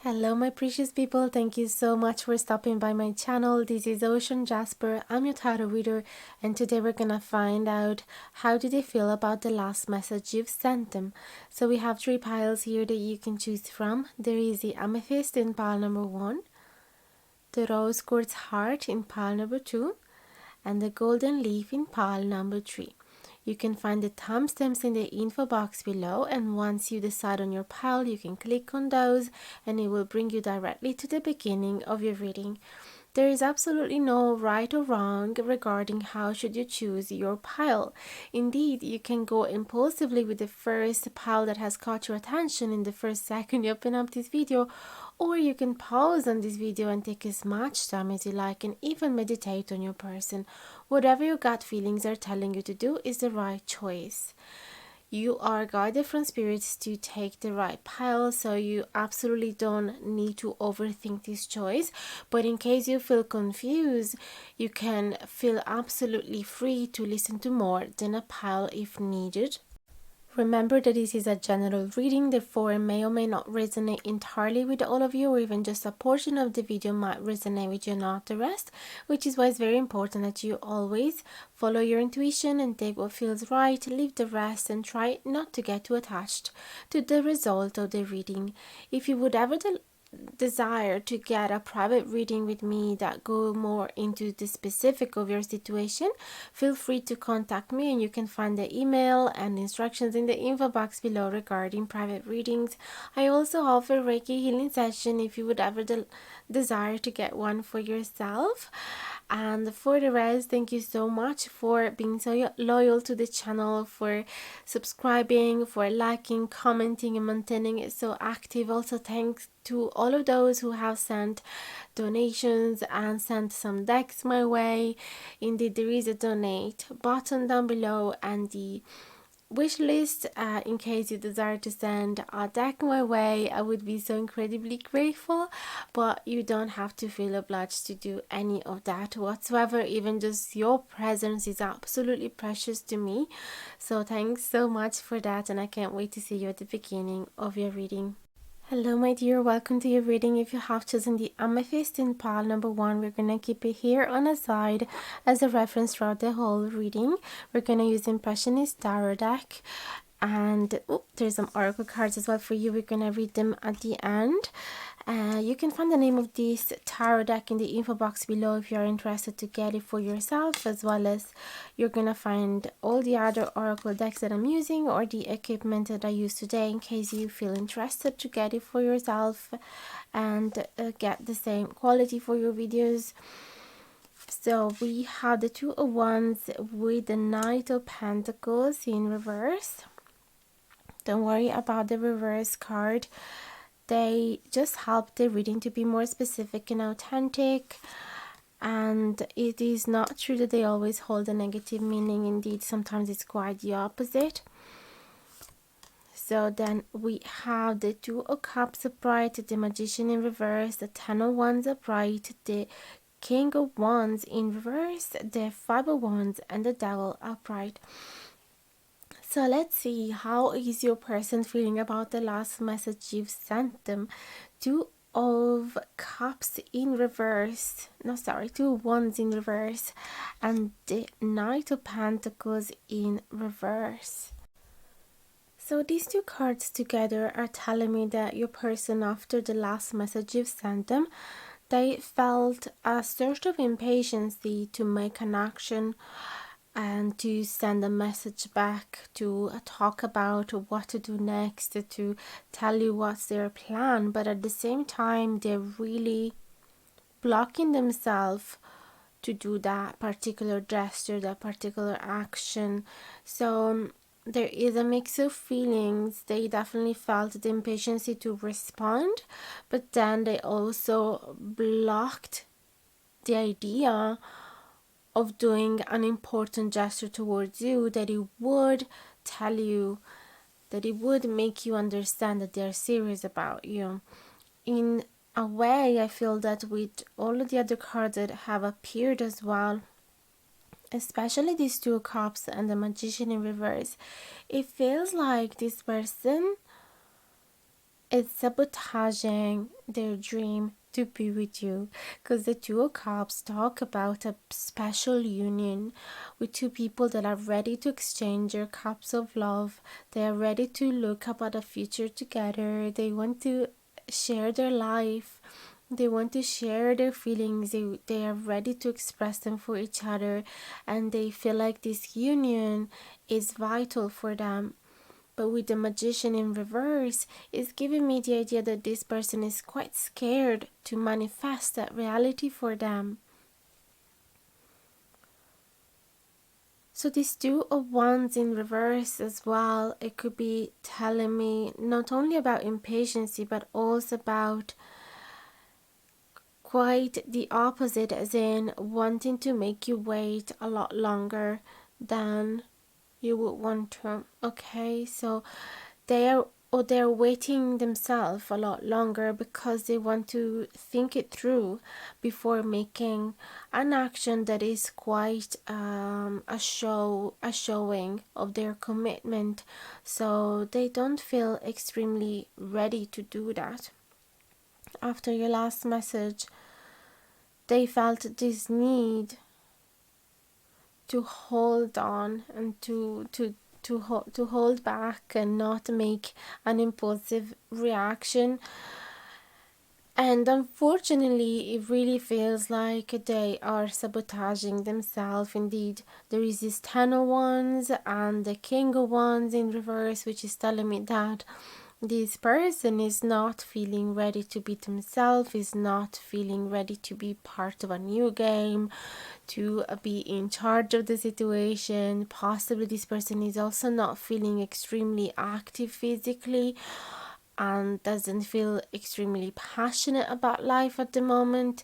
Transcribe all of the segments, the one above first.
Hello my precious people, thank you so much for stopping by my channel. This is Ocean Jasper, I'm your tarot reader, and today we're gonna find out how do they feel about the last message you've sent them. So we have three piles here that you can choose from. There is the Amethyst in pile number 1, the Rose Quartz Heart in pile number 2, and the Golden Leaf in pile number 3. You can find the timestamps in the info box below, and once you decide on your pile you can click on those and it will bring you directly to the beginning of your reading. There is absolutely no right or wrong regarding how should you choose your pile. Indeed, you can go impulsively with the first pile that has caught your attention in the first second you open up this video, or you can pause on this video and take as much time as you like and even meditate on your person. Whatever your gut feelings are telling you to do is the right choice. You are guided from spirits to take the right pile, so you absolutely don't need to overthink this choice. But in case you feel confused, you can feel absolutely free to listen to more than a pile if needed. Remember that this is a general reading, therefore it may or may not resonate entirely with all of you, or even just a portion of the video might resonate with you, not the rest, which is why it's very important that you always follow your intuition and take what feels right, leave the rest, and try not to get too attached to the result of the reading. If you would ever desire to get a private reading with me that go more into the specific of your situation, feel free to contact me, and you can find the email and instructions in the info box below regarding private readings. I also offer Reiki healing session if you would ever desire to get one for yourself. And for the rest, thank you so much for being so loyal to the channel, for subscribing, for liking, commenting, and maintaining it so active. Also, thanks to all of those who have sent donations and sent some decks my way. Indeed, there is a donate button down below and the wish list in case you desire to send a deck my way. I would be so incredibly grateful, but you don't have to feel obliged to do any of that whatsoever. Even just your presence is absolutely precious to me, so thanks so much for that, and I can't wait to see you at the beginning of your reading. Hello my dear, welcome to your reading. If you have chosen the Amethyst in pile number 1, we're gonna keep it here on the side as a reference throughout the whole reading. We're gonna use Impressionist tarot deck, and there's some oracle cards as well for you. We're gonna read them at the end. You can find the name of this tarot deck in the info box below if you're interested to get it for yourself, as well as you're gonna find all the other oracle decks that I'm using or the equipment that I use today in case you feel interested to get it for yourself and get the same quality for your videos. So we have the Two of Wands with the Knight of Pentacles in reverse. Don't worry about the reverse card. They just help the reading to be more specific and authentic, and it is not true that they always hold a negative meaning. Indeed, sometimes it's quite the opposite. So then we have the Two of Cups upright, the Magician in reverse, the Ten of Wands upright, the King of Wands in reverse, the Five of Wands, and the Devil upright. So let's see, how is your person feeling about the last message you've sent them? Two of Cups in reverse, no sorry, Two of Wands in reverse, and the Knight of Pentacles in reverse. So these two cards together are telling me that your person, after the last message you've sent them, they felt a sort of impatience to make an action and to send a message back, to talk about what to do next, to tell you what's their plan, but at the same time they're really blocking themselves to do that particular gesture, that particular action. So there is a mix of feelings. They definitely felt the impatience to respond, but then they also blocked the idea of doing an important gesture towards you, that it would tell you, that it would make you understand that they're serious about you. In a way, I feel that with all of the other cards that have appeared as well, especially these Two of Cups and the Magician in reverse, it feels like this person It's sabotaging their dream to be with you, because the Two of Cups talk about a special union with two people that are ready to exchange their cups of love. They are ready to look about a future together. They want to share their life. They want to share their feelings. They are ready to express them for each other, and they feel like this union is vital for them. But with the Magician in reverse, it's giving me the idea that this person is quite scared to manifest that reality for them. So these Two of Wands in reverse as well, it could be telling me not only about impatience, but also about quite the opposite, as in wanting to make you wait a lot longer than you would want to. Okay, so they're waiting themselves a lot longer because they want to think it through before making an action that is quite a showing of their commitment. So they don't feel extremely ready to do that. After your last message, they felt this need to hold on and to hold back and not make an impulsive reaction. And unfortunately, it really feels like they are sabotaging themselves. Indeed, there is this Ten of Wands and the King of Wands in reverse, which is telling me that this person is not feeling ready to be themselves, is not feeling ready to be part of a new game, to be in charge of the situation. Possibly this person is also not feeling extremely active physically and doesn't feel extremely passionate about life at the moment.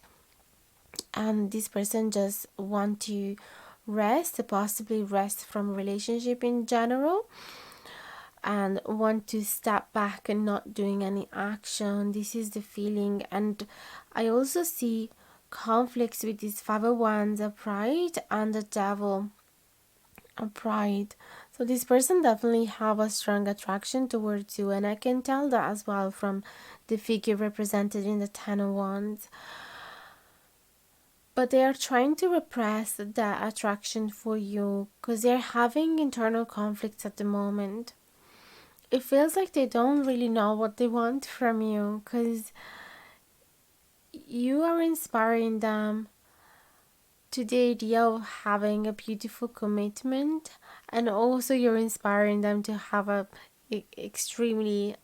And this person just want to rest, possibly rest from relationship in general, and want to step back and not doing any action. This is the feeling. And I also see conflicts with these Five of Wands, a Pride, and the Devil, a Pride. So this person definitely have a strong attraction towards you, and I can tell that as well from the figure represented in the Ten of Wands. But they are trying to repress that attraction for you because they're having internal conflicts at the moment. It feels like they don't really know what they want from you, because you are inspiring them to the idea of having a beautiful commitment, and also you're inspiring them to have a extremely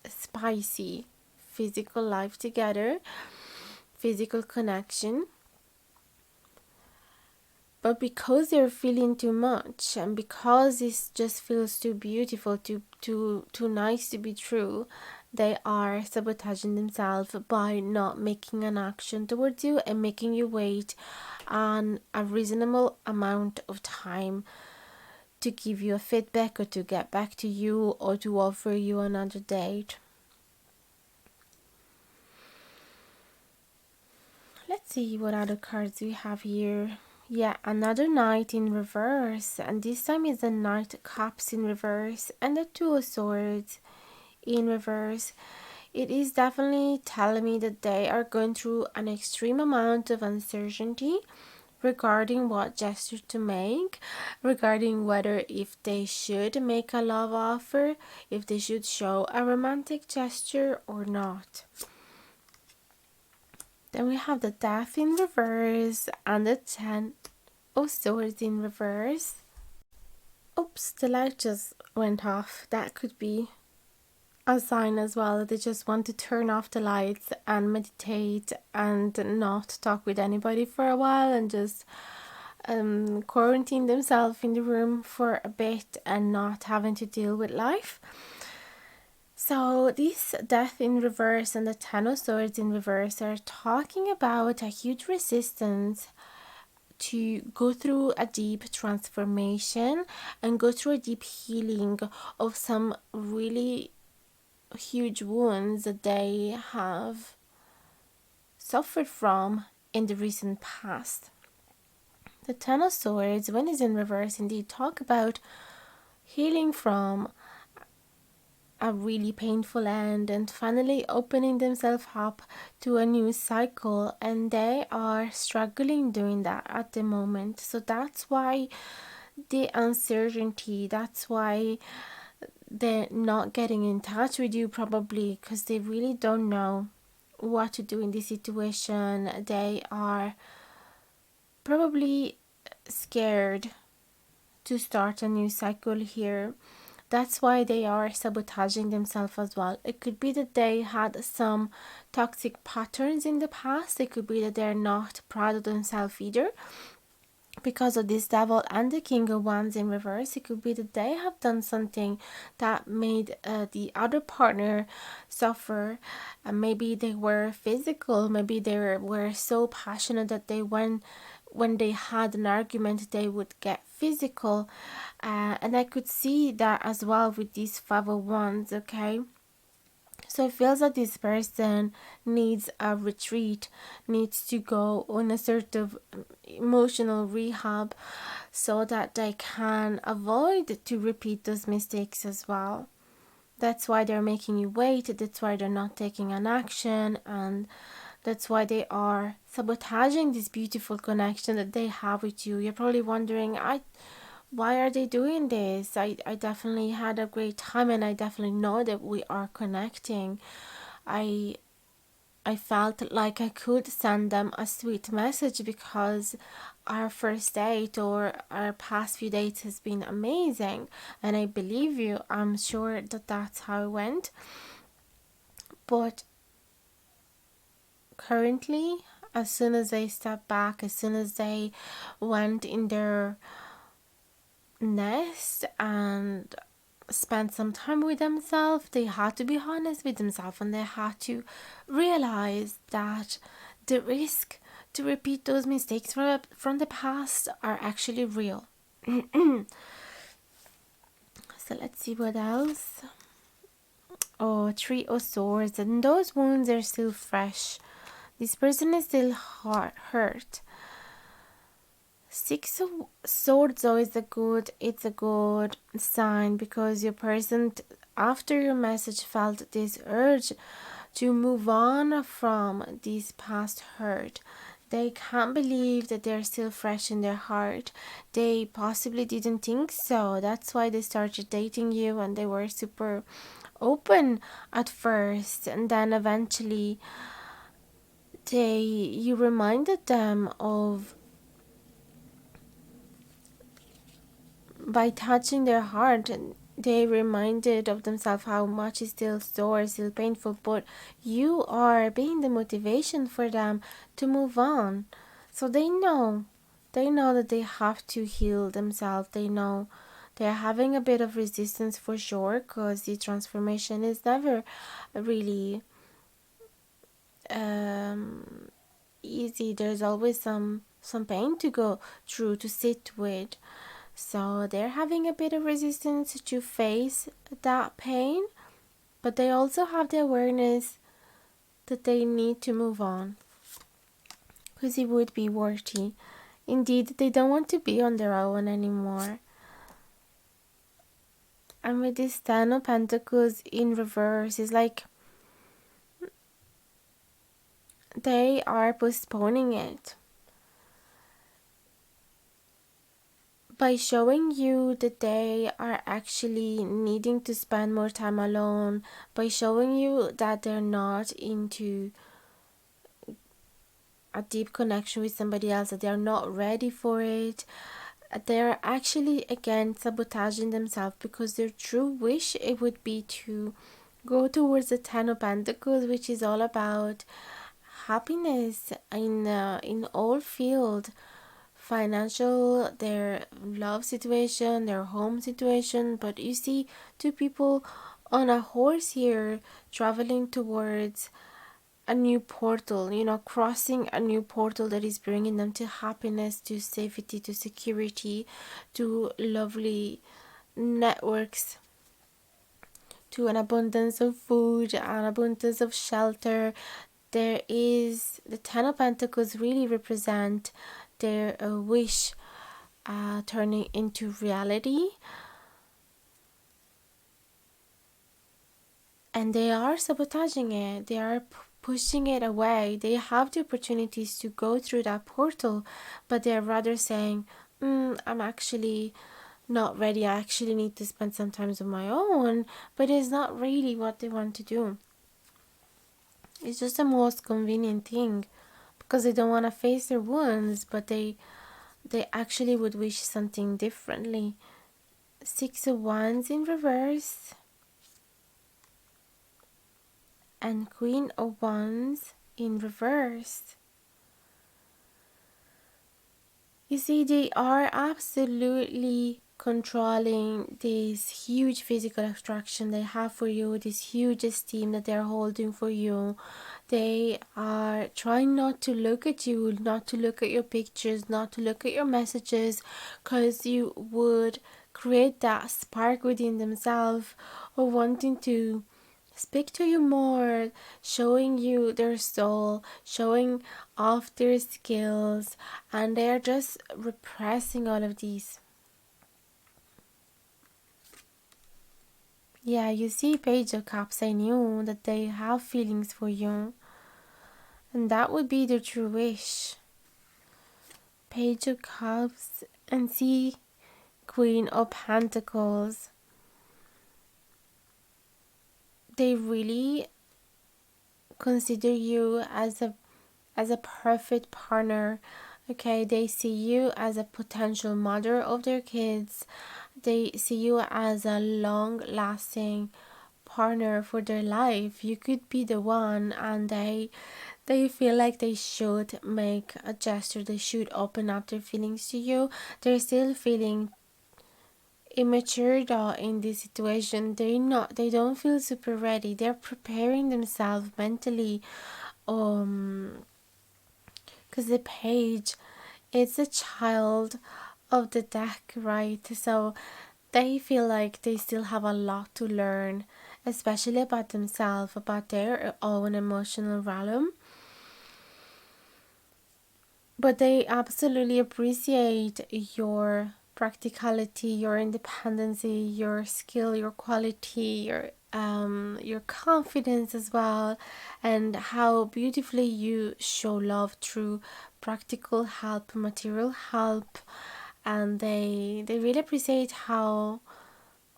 spicy physical life together, physical connection. But because they're feeling too much, and because this just feels too beautiful, too nice to be true, they are sabotaging themselves by not making an action towards you and making you wait on a reasonable amount of time to give you a feedback or to get back to you or to offer you another date. Let's see what other cards we have here. Yeah, another Knight in reverse, and this time is the Knight of Cups in reverse and the Two of Swords in reverse. It is definitely telling me that they are going through an extreme amount of uncertainty regarding what gesture to make, regarding whether if they should make a love offer, if they should show a romantic gesture or not. Then we have the Death in reverse and the Ten of Swords in reverse. Oops, the light just went off. That could be a sign as well that they just want to turn off the lights and meditate and not talk with anybody for a while and just quarantine themselves in the room for a bit and not having to deal with life. So this Death in reverse and the Ten of Swords in reverse are talking about a huge resistance to go through a deep transformation and go through a deep healing of some really huge wounds that they have suffered from in the recent past. The Ten of Swords, when it's in reverse, indeed talk about healing from a really painful end and finally opening themselves up to a new cycle, and they are struggling doing that at the moment. So that's why the uncertainty, that's why they're not getting in touch with you, probably because they really don't know what to do in this situation. They are probably scared to start a new cycle here. That's why they are sabotaging themselves as well. It could be that they had some toxic patterns in the past. It could be that they're not proud of themselves either because of this devil and the king of wands in reverse. It could be that they have done something that made the other partner suffer. Maybe they were physical. Maybe they were so passionate that they went, when they had an argument, they would get physical. And I could see that as well with these 501s, okay? So it feels that this person needs a retreat, needs to go on a sort of emotional rehab so that they can avoid to repeat those mistakes as well. That's why they're making you wait, that's why they're not taking an action, and that's why they are sabotaging this beautiful connection that they have with you. You're probably wondering, why are they doing this? I definitely had a great time, and I definitely know that we are connecting. I I felt like I could send them a sweet message because our first date or our past few dates has been amazing, and I believe you. I'm sure that that's how it went. But currently, as soon as they step back, as soon as they went in their nest and spent some time with themselves, they had to be honest with themselves, and they had to realize that the risk to repeat those mistakes from the past are actually real. So let's see what else. Oh, Three of Swords, and those wounds are still fresh. This person is still hurt. Six of Swords though is it's a good sign, because your person after your message felt this urge to move on from this past hurt. They can't believe that they're still fresh in their heart. They possibly didn't think so. That's why they started dating you, and they were super open at first, and then eventually you reminded them of, by touching their heart, they reminded of themselves how much is still sore, still painful, but you are being the motivation for them to move on. So they know that they have to heal themselves. They know they're having a bit of resistance for sure, because the transformation is never really easy. There's always some pain to go through, to sit with. So they're having a bit of resistance to face that pain, but they also have the awareness that they need to move on, because it would be worthy. Indeed, they don't want to be on their own anymore. And with this Ten of Pentacles in reverse, it's like they are postponing it. By showing you that they are actually needing to spend more time alone, by showing you that they're not into a deep connection with somebody else, that they're not ready for it, they're actually again sabotaging themselves, because their true wish, it would be to go towards the Ten of Pentacles, which is all about happiness in all field, financial, their love situation, their home situation. But you see two people on a horse here traveling towards a new portal, crossing a new portal that is bringing them to happiness, to safety, to security, to lovely networks, to an abundance of food, an abundance of shelter. There is the Ten of Pentacles really represent their wish turning into reality. and they are sabotaging it. They are pushing it away. They have the opportunities to go through that portal, but they're rather saying, I'm actually not ready. I actually need to spend some time on my own. But it's not really what they want to do. It's just the most convenient thing because they don't want to face their wounds, but they actually would wish something differently. Six of Wands in reverse and Queen of Wands in reverse. You see, they are absolutely controlling this huge physical attraction they have for you, this huge esteem that they're holding for you. They are trying not to look at you, not to look at your pictures, not to look at your messages, because you would create that spark within themselves of wanting to speak to you more, showing you their soul, showing off their skills, and they're just repressing all of these. Yeah, you see, Page of Cups, I knew that they have feelings for you, and that would be their true wish. Page of Cups, and see, Queen of Pentacles. They really consider you as a perfect partner. Okay, they see you as a potential mother of their kids. They see you as a long lasting partner for their life. You could be the one, and they feel like they should make a gesture. They should open up their feelings to you. They're still feeling immature though in this situation. They don't feel super ready. They're preparing themselves mentally. Because the page, it's a child of the deck, right? So they feel like they still have a lot to learn, especially about themselves, about their own emotional realm. But they absolutely appreciate your practicality, your independency, your skill, your quality, your confidence as well, and how beautifully you show love through practical help, material help, and they really appreciate how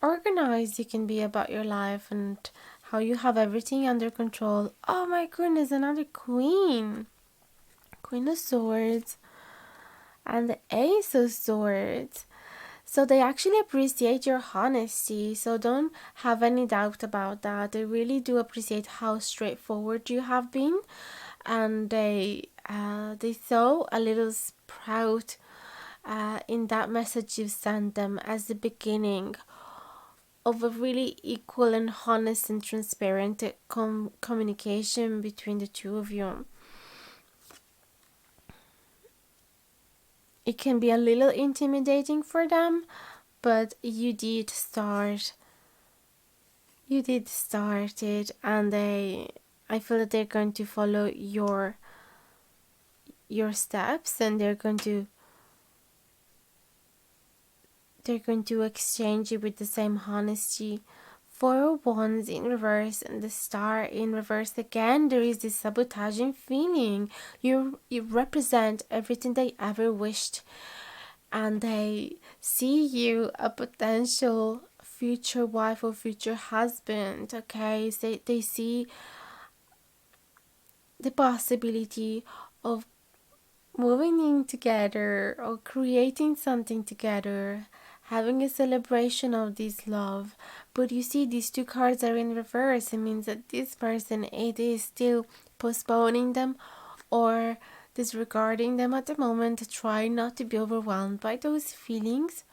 organized you can be about your life and how you have everything under control. Oh my goodness, another queen. Queen of Swords and the Ace of Swords. So they actually appreciate your honesty. So don't have any doubt about that. They really do appreciate how straightforward you have been, and they saw a little sprout in that message you sent them as the beginning of a really equal and honest and transparent communication between the two of you. It can be a little intimidating for them, but you did start it, and I feel that they're going to follow your steps, and they're going to exchange it with the same honesty. Four of Wands in reverse and the Star in reverse again. There is this sabotaging feeling. You represent everything they ever wished, and they see you a potential future wife or future husband. Okay, so they see the possibility of moving in together or creating something together, having a celebration of this love. But you see, these two cards are in reverse. It means that this person, it is still postponing them or disregarding them at the moment, trying not to be overwhelmed by those feelings.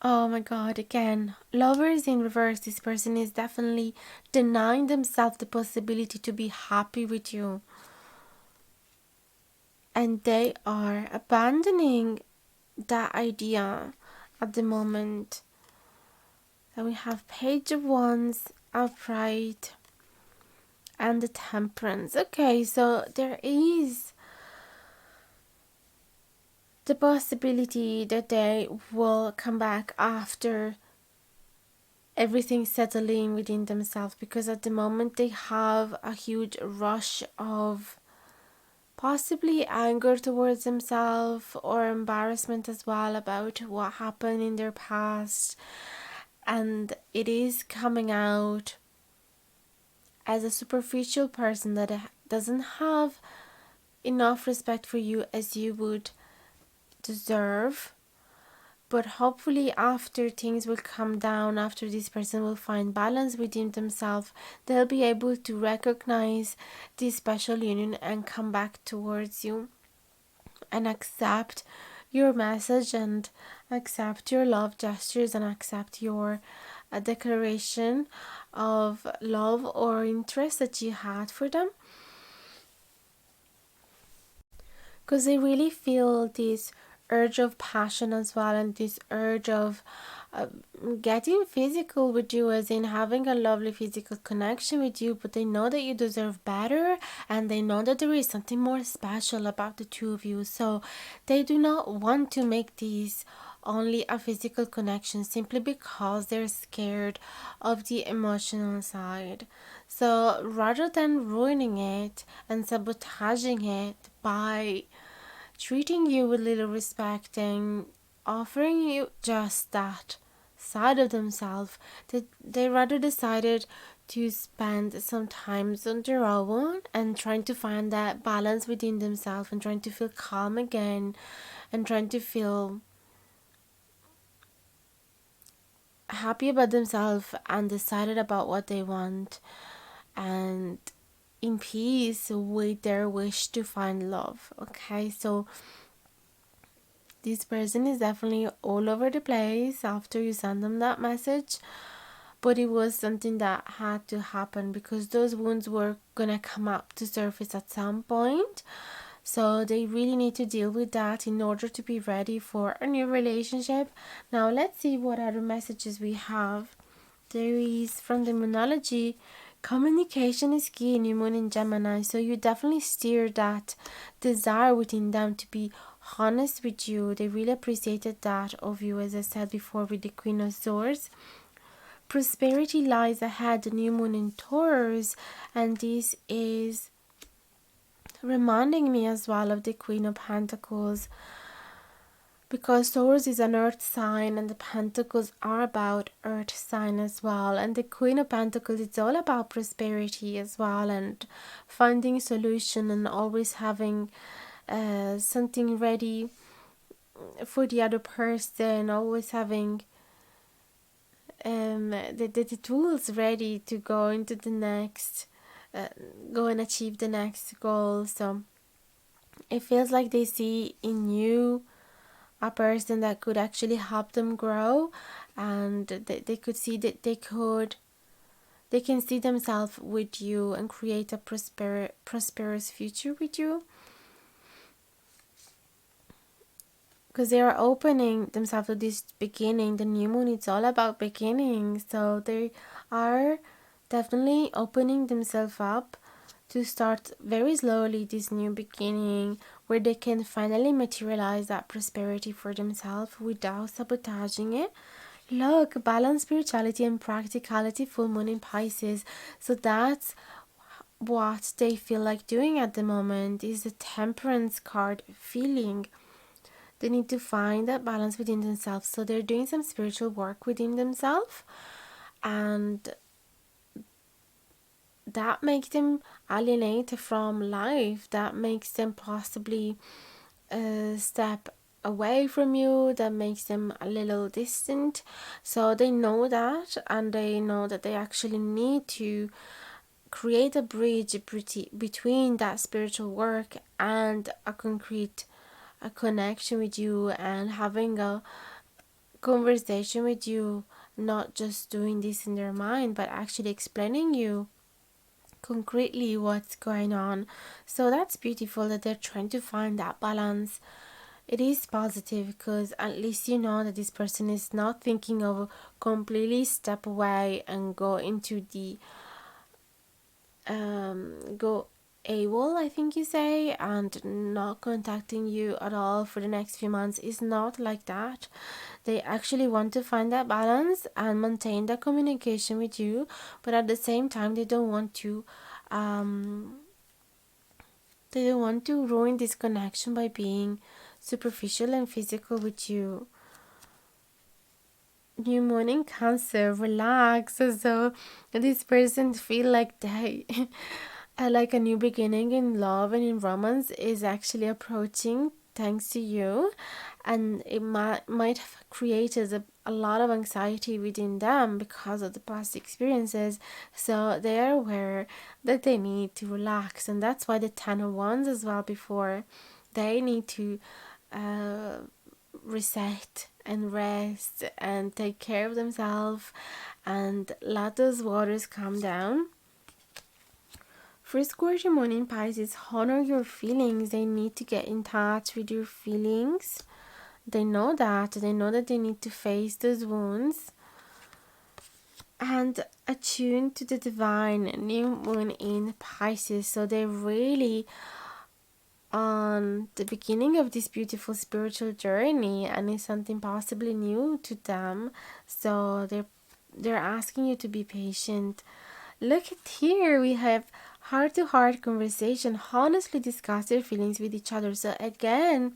Oh my god, again, lovers in reverse. This person is definitely denying themselves the possibility to be happy with you. And they are abandoning that idea at the moment. Then we have Page of Wands, Upright, and the Temperance. Okay, so there is the possibility that they will come back after everything settling within themselves, because at the moment they have a huge rush of possibly anger towards themselves or embarrassment as well about what happened in their past, and it is coming out as a superficial person that doesn't have enough respect for you as you would deserve. But hopefully, after things will come down, after this person will find balance within themselves, they'll be able to recognize this special union and come back towards you and accept your message and accept your love gestures and accept your declaration of love or interest that you had for them, because they really feel this urge of passion as well, and this urge of uh, getting physical with you, as in having a lovely physical connection with you, but they know that you deserve better, and they know that there is something more special about the two of you, so they do not want to make these only a physical connection simply because they're scared of the emotional side. So rather than ruining it and sabotaging it by treating you with little respect and offering you just that side of themselves, they rather decided to spend some time on their own and trying to find that balance within themselves and trying to feel calm again and trying to feel happy about themselves and decided about what they want and in peace with their wish to find love. Okay, so this person is definitely all over the place after you send them that message, but it was something that had to happen because those wounds were gonna come up to surface at some point. So they really need to deal with that in order to be ready for a new relationship. Now let's see what other messages we have. There is from the Moonology, communication is key in your moon in Gemini. So you definitely steer that desire within them to be honest with you. They really appreciated that of you, as I said before, with the Queen of Swords. Prosperity lies ahead, the new moon in Taurus, and this is reminding me as well of the Queen of Pentacles, because Taurus is an earth sign and the pentacles are about earth sign as well, and the Queen of Pentacles, it's all about prosperity as well and finding solution and always having something ready for the other person, always having the tools ready to go into the next go and achieve the next goal. So it feels like they see in you a person that could actually help them grow, and they could see that they can see themselves with you and create a prosperous future with you, because they are opening themselves to this beginning. The new moon, it's all about beginning, so they are definitely opening themselves up to start very slowly this new beginning where they can finally materialize that prosperity for themselves without sabotaging it. Look, balance spirituality and practicality, full moon in Pisces. So that's what they feel like doing at the moment, is the temperance card feeling. They need to find that balance within themselves. So they're doing some spiritual work within themselves, and that makes them alienate from life. That makes them possibly step away from you. That makes them a little distant. So they know that, and they know that they actually need to create a bridge between that spiritual work and a concrete a connection with you and having a conversation with you, not just doing this in their mind but actually explaining you concretely what's going on. So that's beautiful that they're trying to find that balance. It is positive because at least you know that this person is not thinking of completely step away and go able, I think you say, and not contacting you at all for the next few months is not like that. They actually want to find that balance and maintain that communication with you, but at the same time um they don't want to ruin this connection by being superficial and physical with you. New moon in Cancer, relax. So this person feel like they like a new beginning in love and in romance is actually approaching thanks to you, and it might have created a lot of anxiety within them because of the past experiences. So they're aware that they need to relax, and that's why the Ten of Wands as well, before they need to uh, reset and rest and take care of themselves and let those waters calm down. First quarter moon in Pisces, honor your feelings. They need to get in touch with your feelings. They know that. They know that they need to face those wounds and attune to the divine. New moon in Pisces. So they're really on the beginning of this beautiful spiritual journey, and it's something possibly new to them. So they're asking you to be patient. Look at here, we have heart to heart conversation, honestly discuss their feelings with each other. So again,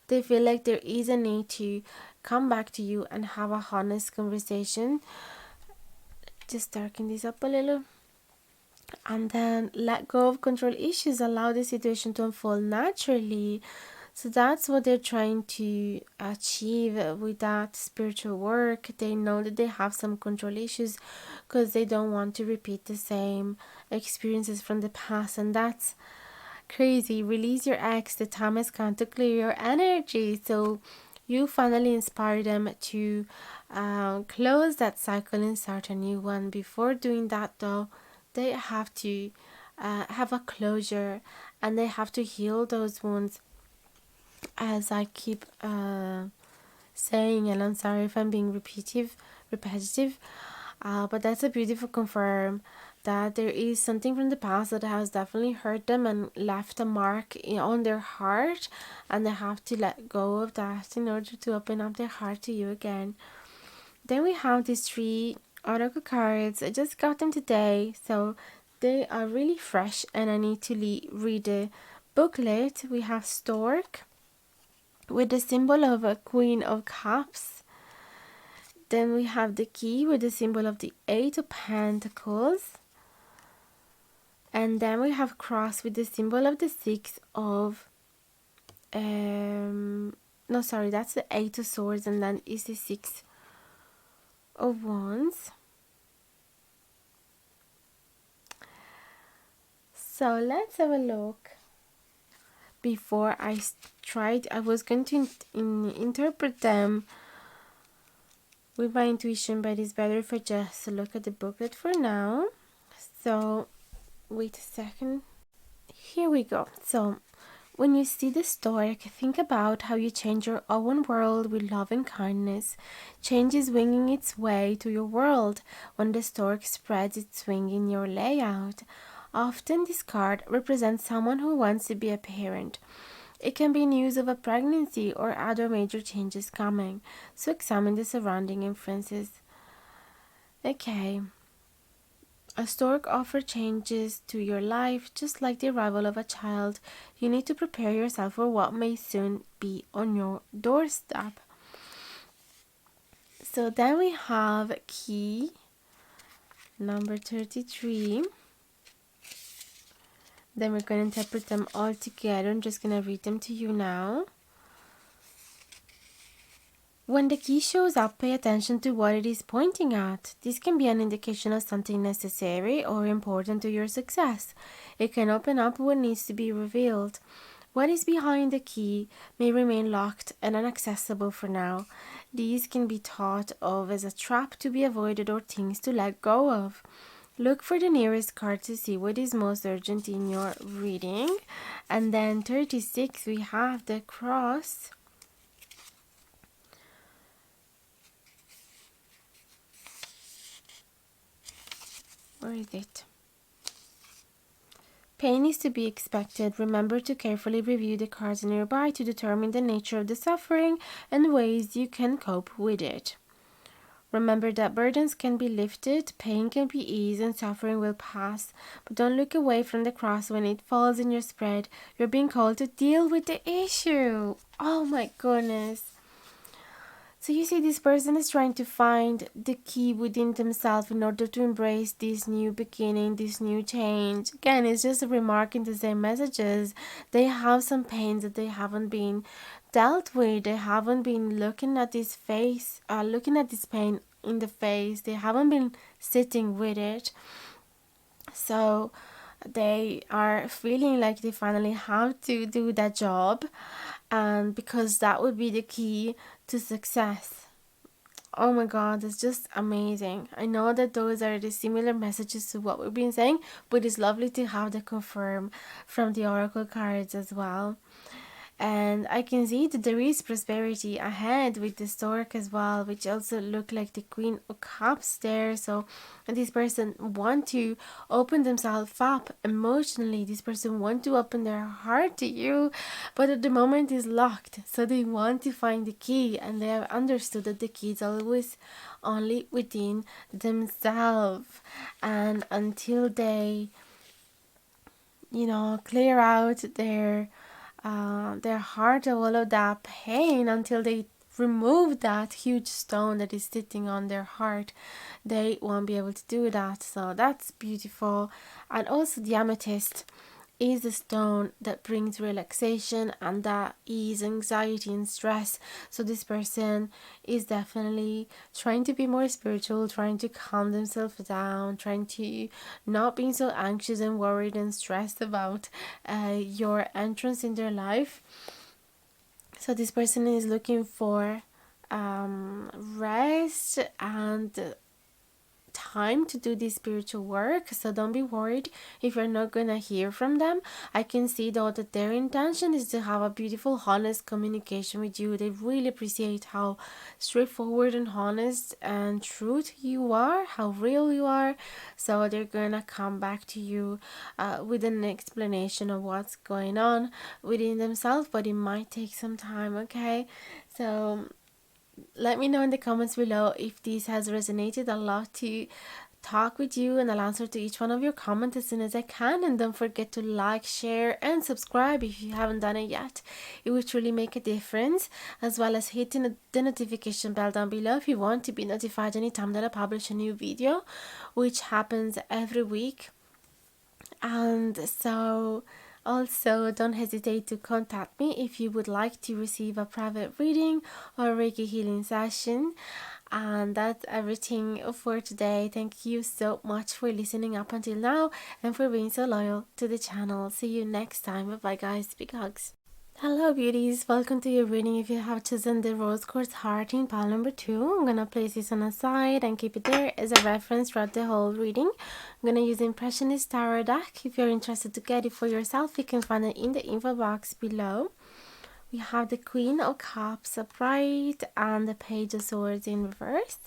they feel like there is a need to come back to you and have a honest conversation. Just darken this up a little. And then let go of control issues, allow the situation to unfold naturally. So that's what they're trying to achieve with that spiritual work. They know that they have some control issues because they don't want to repeat the same experiences from the past, and that's crazy. Release your ex. The time has come to clear your energy. So you finally inspire them to close that cycle and start a new one. Before doing that, though, they have to have a closure, and they have to heal those wounds, as I keep saying, and I'm sorry if I'm being repetitive, but that's a beautiful confirm that there is something from the past that has definitely hurt them and left a mark on their heart, and they have to let go of that in order to open up their heart to you again. Then we have these three oracle cards. I just got them today, so they are really fresh, and I need to read the booklet. We have Stork with the symbol of a Queen of Cups. Then we have the key with the symbol of the Eight of Pentacles. And then we have cross with the symbol of the Six of no, sorry, that's the Eight of Swords, and then is the Six of Wands. So let's have a look. Before I tried, I was going to interpret them with my intuition, but it's better if I just look at the booklet for now. So wait a second. Here we go. So when you see the stork, think about how you change your own world with love and kindness. Change is winging its way to your world when the stork spreads its wing in your layout. Often this card represents someone who wants to be a parent. It can be news of a pregnancy or other major changes coming, so examine the surrounding influences. Okay. A stork offers changes to your life, just like the arrival of a child. You need to prepare yourself for what may soon be on your doorstep. So then we have key number 33. Then we're going to interpret them all together. I'm just going to read them to you now. When the key shows up, pay attention to what it is pointing at. This can be an indication of something necessary or important to your success. It can open up what needs to be revealed. What is behind the key may remain locked and inaccessible for now. These can be thought of as a trap to be avoided or things to let go of. Look for the nearest card to see what is most urgent in your reading. And then 36, we have the cross. Where is it? Pain is to be expected. Remember to carefully review the cards nearby to determine the nature of the suffering and ways you can cope with it. Remember that burdens can be lifted, pain can be eased, and suffering will pass. But don't look away from the cross when it falls in your spread. You're being called to deal with the issue. Oh my goodness. So you see, this person is trying to find the key within themselves in order to embrace this new beginning, this new change. Again, it's just a remark in the same messages. They have some pains that they haven't been dealt with. They haven't been looking at this looking at this pain in the face. They haven't been sitting with it. So they are feeling like they finally have to do that job, and because that would be the key to success. Oh my god, it's just amazing. I know that those are the similar messages to what we've been saying, but it's lovely to have the confirm from the oracle cards as well. And I can see that there is prosperity ahead with the stork as well, which also look like the Queen of Cups there. So this person want to open themselves up emotionally. This person want to open their heart to you, but at the moment is locked. So they want to find the key, and they have understood that the key is always only within themselves. And until they, clear out their heart of all of that pain, until they remove that huge stone that is sitting on their heart, they won't be able to do that. So that's beautiful. And also the amethyst is a stone that brings relaxation and that ease anxiety and stress. So this person is definitely trying to be more spiritual, trying to calm themselves down, trying to not being so anxious and worried and stressed about your entrance in their life. So this person is looking for rest and time to do this spiritual work. So don't be worried if you're not gonna hear from them. I can see though that their intention is to have a beautiful honest communication with you. They really appreciate how straightforward and honest and truth you are, how real you are. So they're gonna come back to you with an explanation of what's going on within themselves, but it might take some time. Okay, so let me know in the comments below if this has resonated. I'd love to talk with you, and I'll answer to each one of your comments as soon as I can. And don't forget to like, share, and subscribe if you haven't done it yet. It would truly make a difference, as well as hitting the notification bell down below if you want to be notified anytime that I publish a new video, which happens every week. And so also don't hesitate to contact me if you would like to receive a private reading or Reiki healing session. And that's everything for today. Thank you so much for listening up until now and for being so loyal to the channel. See you next time. Bye bye guys. Big hugs. Hello beauties, welcome to your reading. If you have chosen the Rose Quartz Heart in pile number 2, I'm going to place this on a side and keep it there as a reference throughout the whole reading. I'm going to use the Impressionist Tarot deck. If you're interested to get it for yourself, you can find it in the info box below. We have the Queen of Cups upright and the Page of Swords in reverse.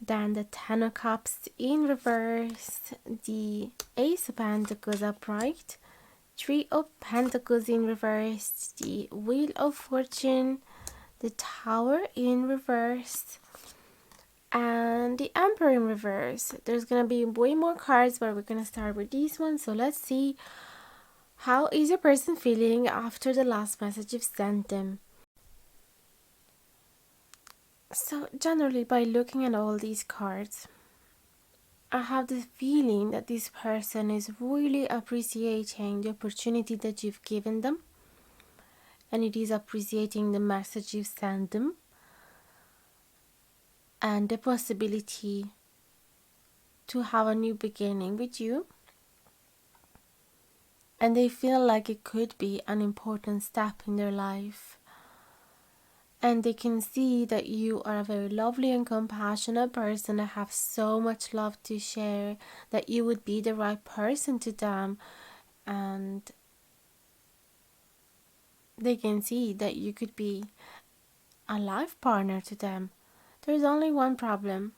Then the Ten of Cups in reverse, the Ace of Pentacles upright, Three of Pentacles in reverse, the Wheel of Fortune, the Tower in reverse, and the Emperor in reverse. There's gonna be way more cards, but we're gonna start with this one. So let's see, how is your person feeling after the last message you've sent them? So generally, by looking at all these cards, I have the feeling that this person is really appreciating the opportunity that you've given them, and it is appreciating the message you've sent them and the possibility to have a new beginning with you. And they feel like it could be an important step in their life. And they can see that you are a very lovely and compassionate person that have so much love to share, that you would be the right person to them. And they can see that you could be a life partner to them. There's only one problem.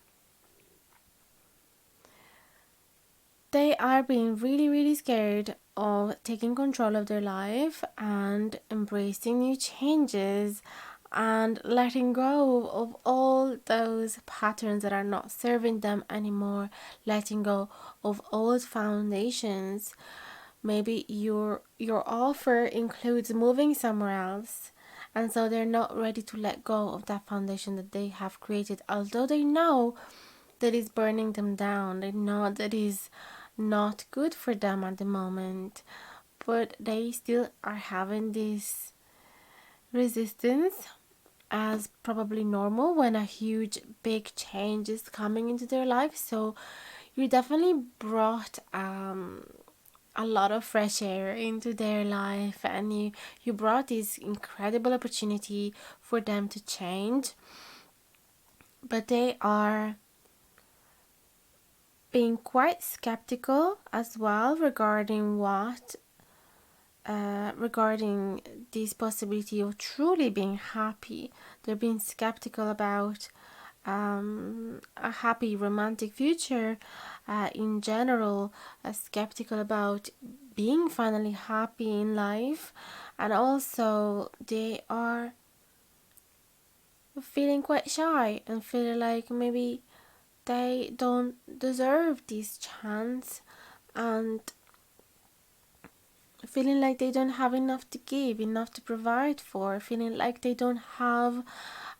they are being really, really scared of taking control of their life and embracing new changes and letting go of all those patterns that are not serving them anymore, letting go of old foundations. Maybe your offer includes moving somewhere else, and so they're not ready to let go of that foundation that they have created, although they know that is burning them down. They know that is not good for them at the moment, but they still are having this resistance, as probably normal when a huge big change is coming into their life. So you definitely brought a lot of fresh air into their life, and you brought this incredible opportunity for them to change, but they are being quite skeptical as well regarding this possibility of truly being happy. They're being skeptical about a happy romantic future in general, skeptical about being finally happy in life, and also they are feeling quite shy and feeling like maybe they don't deserve this chance, and feeling like they don't have enough to give, enough to provide for, feeling like they don't have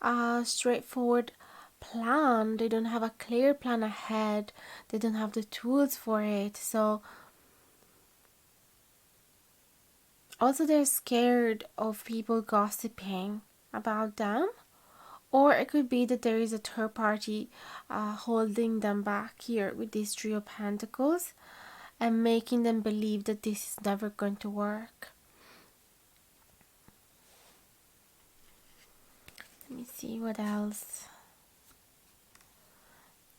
a straightforward plan, they don't have a clear plan ahead, they don't have the tools for it. So also they're scared of people gossiping about them, or it could be that there is a third party holding them back here with this Three of Pentacles and making them believe that this is never going to work. Let me see what else.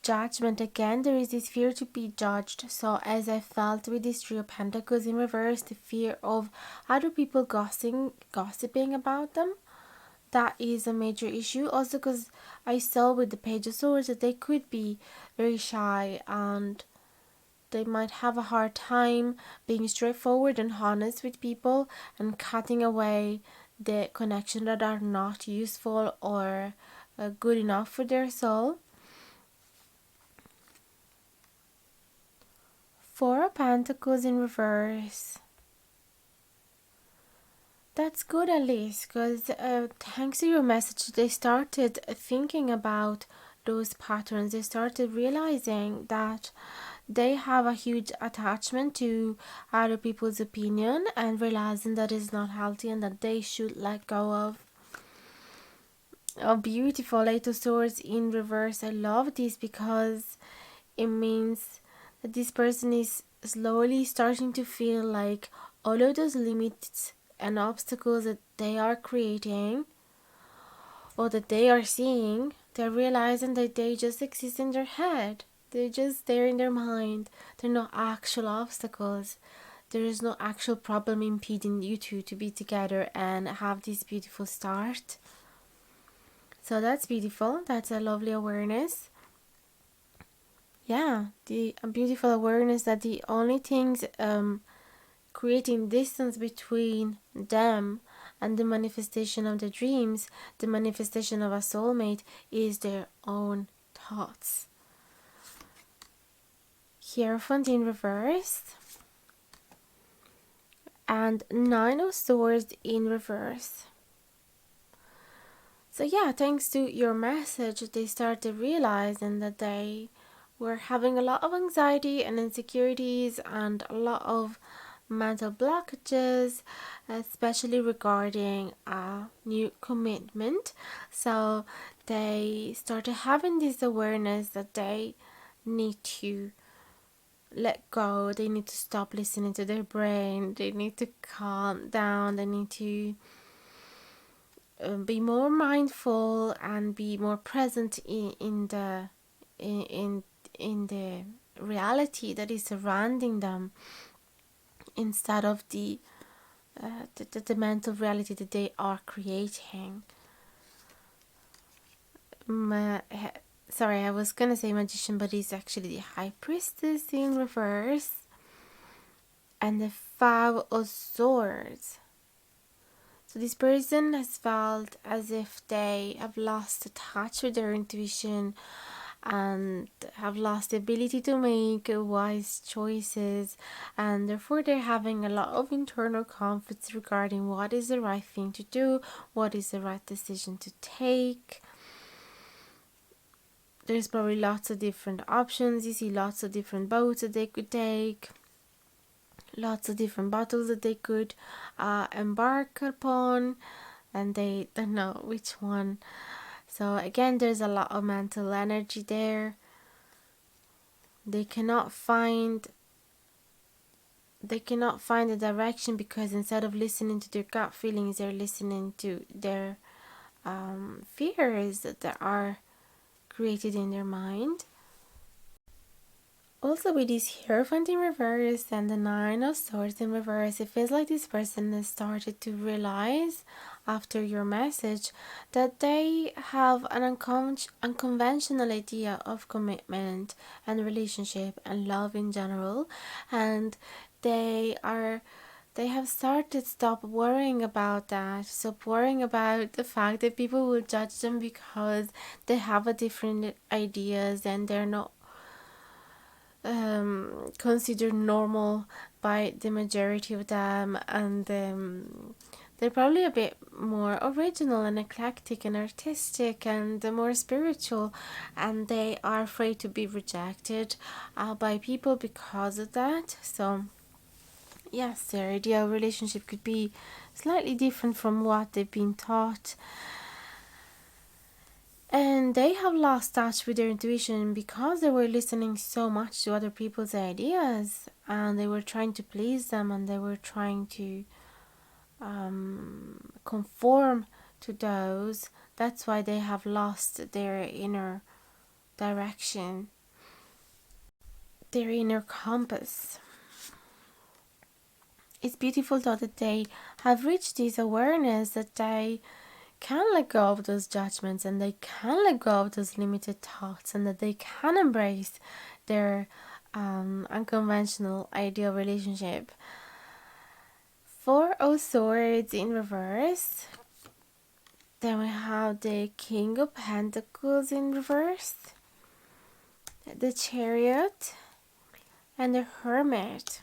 Judgment again. There is this fear to be judged. So as I felt with this Three of Pentacles in reverse, the fear of other people gossiping about them, that is a major issue. Also because I saw with the Page of Swords that they could be very shy and they might have a hard time being straightforward and honest with people and cutting away the connections that are not useful or good enough for their soul. Four of Pentacles in reverse. That's good at least, because thanks to your message, they started thinking about those patterns. They started realizing that they have a huge attachment to other people's opinion and realizing that is not healthy and that they should let go of. Oh, beautiful. Eight of Swords in reverse. I love this because it means that this person is slowly starting to feel like all of those limits and obstacles that they are creating or that they are seeing, they're realizing that they just exist in their head. They're just there in their mind. They're not actual obstacles. There is no actual problem impeding you two to be together and have this beautiful start. So that's beautiful. That's a lovely awareness. Yeah, a beautiful awareness that the only things creating distance between them and the manifestation of the dreams, the manifestation of a soulmate, is their own thoughts. Hierophant in reverse and Nine of Swords in reverse. So yeah, thanks to your message, they started realizing that they were having a lot of anxiety and insecurities and a lot of mental blockages, especially regarding a new commitment. So they started having this awareness that they need to let go, they need to stop listening to their brain, they need to calm down, they need to be more mindful and be more present in the reality that is surrounding them, instead of the mental reality that they are creating. sorry, I was gonna say magician, but it's actually the high priestess in reverse, and the 5 of Swords. So this person has felt as if they have lost touch with their intuition and have lost the ability to make wise choices, and therefore they're having a lot of internal conflicts regarding what is the right thing to do, what is the right decision to take. There's probably lots of different options. You see lots of different boats that they could take, lots of different battles that they could embark upon, and they don't know which one. So again, there's a lot of mental energy there. They cannot find a direction, because instead of listening to their gut feelings, they're listening to their fears that are created in their mind. Also, with this Hierophant in reverse and the 9 of Swords in reverse, it feels like this person has started to realize after your message that they have an unconventional idea of commitment and relationship and love in general, and they have started stop worrying about that, stop worrying about the fact that people will judge them because they have a different ideas and they're not considered normal by the majority of them, and they're probably a bit more original and eclectic and artistic and more spiritual, and they are afraid to be rejected by people because of that. So yes, their ideal relationship could be slightly different from what they've been taught. And they have lost touch with their intuition because they were listening so much to other people's ideas, and they were trying to please them, and they were trying to conform to those. That's why they have lost their inner direction, their inner compass. It's beautiful though that they have reached this awareness that they can let go of those judgments, and they can let go of those limited thoughts, and that they can embrace their unconventional ideal relationship. 4 of Swords in reverse. Then we have the King of Pentacles in reverse, the Chariot, and the Hermit.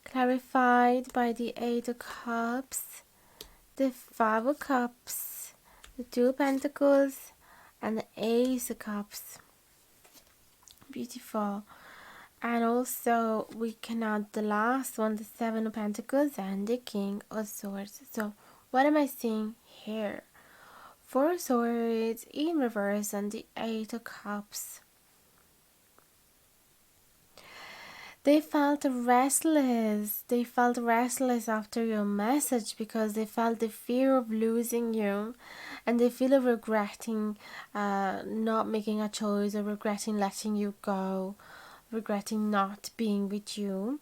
Clarified by the 8 of Cups, the 5 of Cups, the 2 of Pentacles, and the Ace of Cups. Beautiful. And also we can add the last one, the 7 of Pentacles and the King of Swords. So what am I seeing here? 4 of Swords in reverse and the 8 of Cups. They felt restless. They felt restless after your message because they felt the fear of losing you, and they feel of regretting not making a choice, or regretting letting you go, regretting not being with you.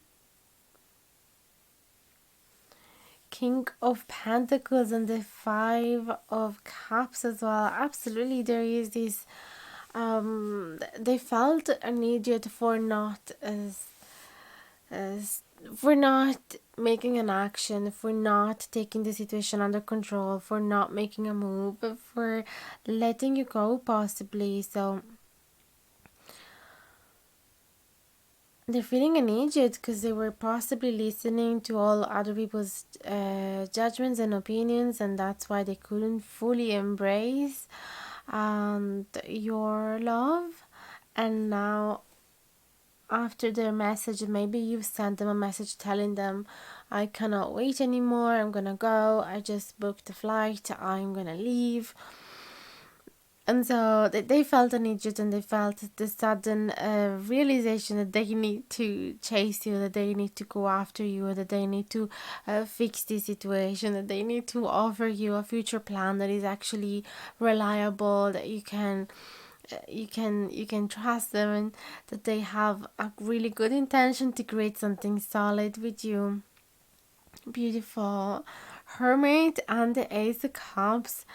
King of Pentacles and the 5 of Cups as well. Absolutely, there is this. They felt an idiot for not for not making an action, for not taking the situation under control, for not making a move, for letting you go possibly. So they're feeling an idiot because they were possibly listening to all other people's judgments and opinions, and that's why they couldn't fully embrace your love. And now after their message, maybe you've sent them a message telling them, I cannot wait anymore, I'm gonna go, I just booked a flight, I'm gonna leave. And so they felt an idiot, and they felt the sudden realization that they need to chase you, that they need to go after you, that they need to fix the situation, that they need to offer you a future plan that is actually reliable, that you can trust them, and that they have a really good intention to create something solid with you. Beautiful. Hermit and the Ace of Cups.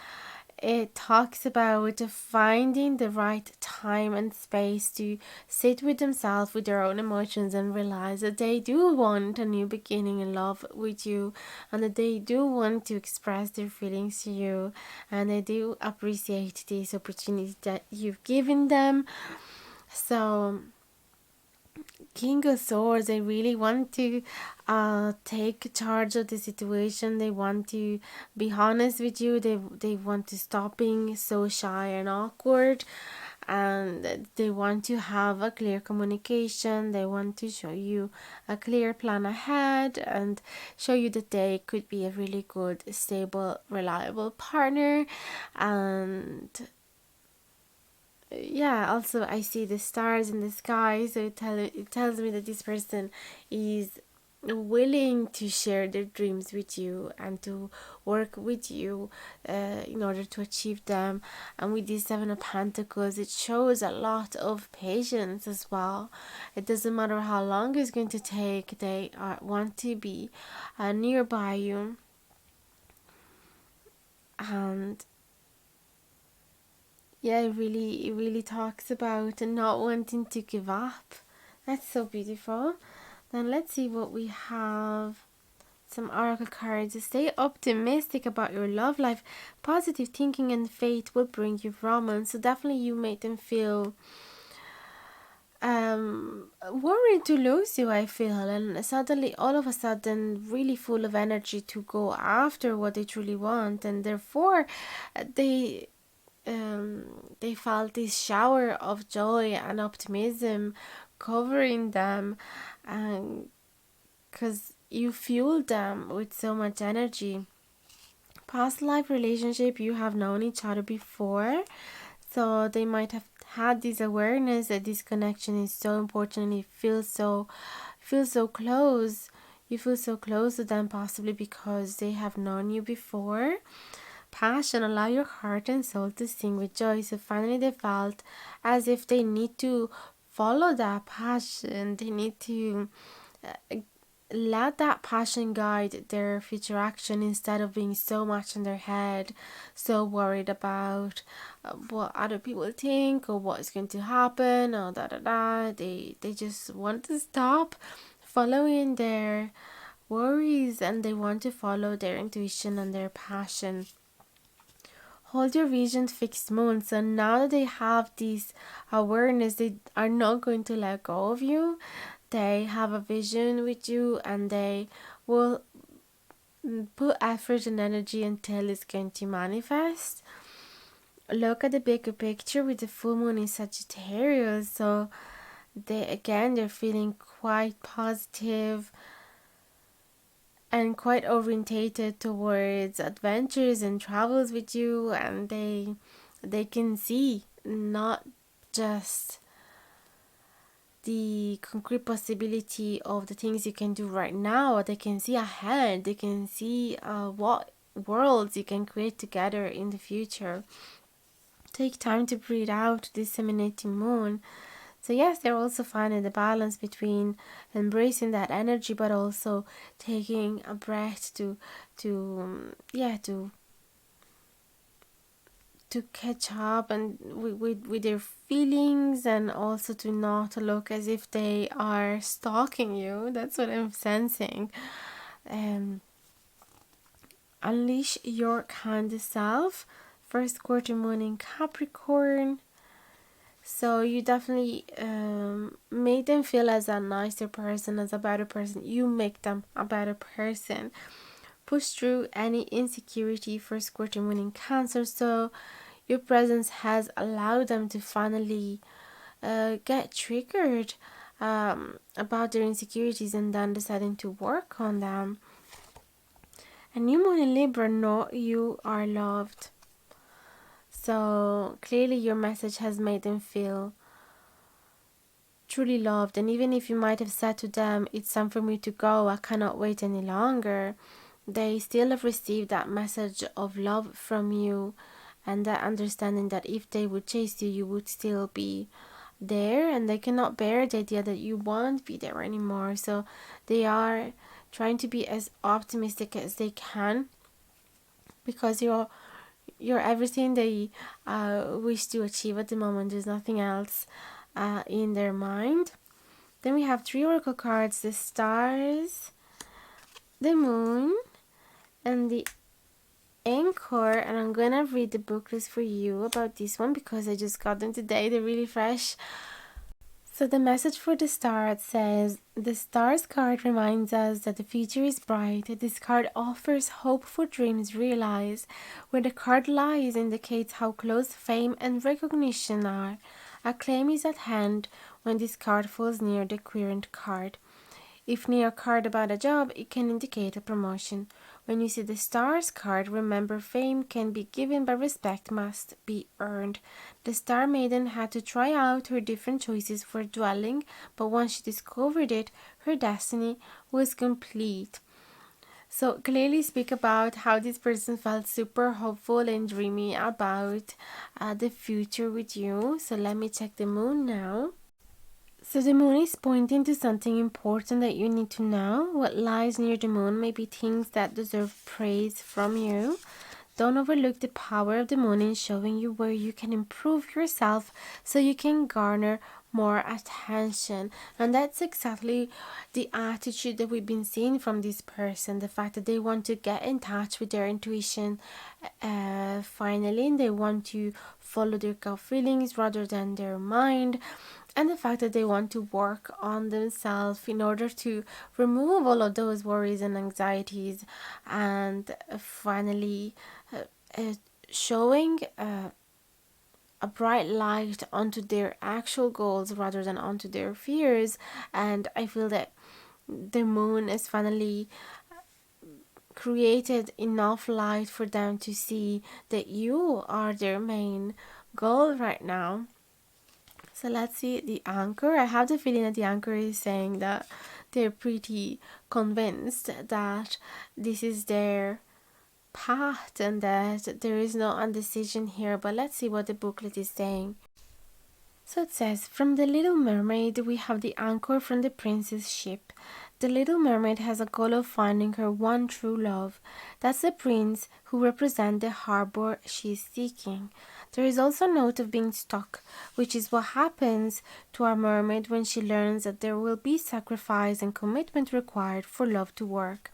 it talks about finding the right time and space to sit with themselves, with their own emotions, and realize that they do want a new beginning in love with you, and that they do want to express their feelings to you, and they do appreciate this opportunity that you've given them. So King of Swords, they really want to take charge of the situation. They want to be honest with you. They want to stop being so shy and awkward, and they want to have a clear communication. They want to show you a clear plan ahead and show you that they could be a really good, stable, reliable partner. And yeah, also I see the stars in the sky, so it tells me that this person is willing to share their dreams with you and to work with you in order to achieve them. And with this Seven of Pentacles, it shows a lot of patience as well. It doesn't matter how long it's going to take, they want to be nearby you. And yeah, it really talks about not wanting to give up. That's so beautiful. Then let's see what we have. Some oracle cards. Stay optimistic about your love life. Positive thinking and faith will bring you romance. So definitely you made them feel worried to lose you, I feel, and suddenly all of a sudden really full of energy to go after what they truly want, and therefore they they felt this shower of joy and optimism covering them, and because you fueled them with so much energy. Past life relationship, you have known each other before, so they might have had this awareness that this connection is so important, and it feels so close. You feel so close to them, possibly because they have known you before. Passion, allow your heart and soul to sing with joy. So finally they felt as if they need to follow that passion. They need to uh, let that passion guide their future action instead of being so much in their head, so worried about what other people think or what's going to happen or da da da. They just want to stop following their worries, and they want to follow their intuition and their passion. Hold your vision fixed, moon. So now that they have this awareness, they are not going to let go of you. They have a vision with you, and they will put effort and energy until it's going to manifest. Look at the bigger picture with the full moon in Sagittarius. So they're feeling quite positive and quite orientated towards adventures and travels with you, and they can see not just the concrete possibility of the things you can do right now. They can see ahead. They can see what worlds you can create together in the future. Take time to breathe out this emanating moon. So yes, they're also finding the balance between embracing that energy, but also taking a breath to catch up and with their feelings, and also to not look as if they are stalking you. That's what I'm sensing. Um, unleash your kind self. First quarter moon in Capricorn. So you definitely make them feel as a nicer person, as a better person. You make them a better person. Push through any insecurity. First quarter moon in Cancer. So your presence has allowed them to finally get triggered about their insecurities, and then deciding to work on them. And new moon in Libra, know you are loved. So clearly your message has made them feel truly loved, and even if you might have said to them, it's time for me to go, I cannot wait any longer, they still have received that message of love from you, and that understanding that if they would chase you, you would still be there, and they cannot bear the idea that you won't be there anymore. So they are trying to be as optimistic as they can, because you're everything they wish to achieve at the moment. There's nothing else in their mind. Then we have 3 oracle cards: the stars, the moon, and the anchor. And I'm gonna read the booklets for you about this one because I just got them today. They're really fresh. So the message for the star says, the stars card reminds us that the future is bright. This card offers hope for dreams realized. Where the card lies indicates how close fame and recognition are. Acclaim is at hand when this card falls near the current card. If near a card about a job, it can indicate a promotion. When you see the stars card, remember fame can be given but respect must be earned. The Star Maiden had to try out her different choices for dwelling, but once she discovered it, her destiny was complete. So clearly speak about how this person felt super hopeful and dreamy about the future with you. So let me check the moon now. So the moon is pointing to something important that you need to know. What lies near the moon may be things that deserve praise from you. Don't overlook the power of the moon in showing you where you can improve yourself so you can garner more attention. And that's exactly the attitude that we've been seeing from this person. The fact that they want to get in touch with their intuition finally, and they want to follow their gut feelings rather than their mind. And the fact that they want to work on themselves in order to remove all of those worries and anxieties, and finally showing a bright light onto their actual goals rather than onto their fears. And I feel that the moon is finally created enough light for them to see that you are their main goal right now. So let's see the anchor. I have the feeling that the anchor is saying that they're pretty convinced that this is their path and that there is no indecision here. But let's see what the booklet is saying. So it says, from the Little Mermaid, we have the anchor from the princess ship. The Little Mermaid has a goal of finding her one true love. That's the prince who represents the harbor she is seeking. There is also a note of being stuck, which is what happens to our mermaid when she learns that there will be sacrifice and commitment required for love to work.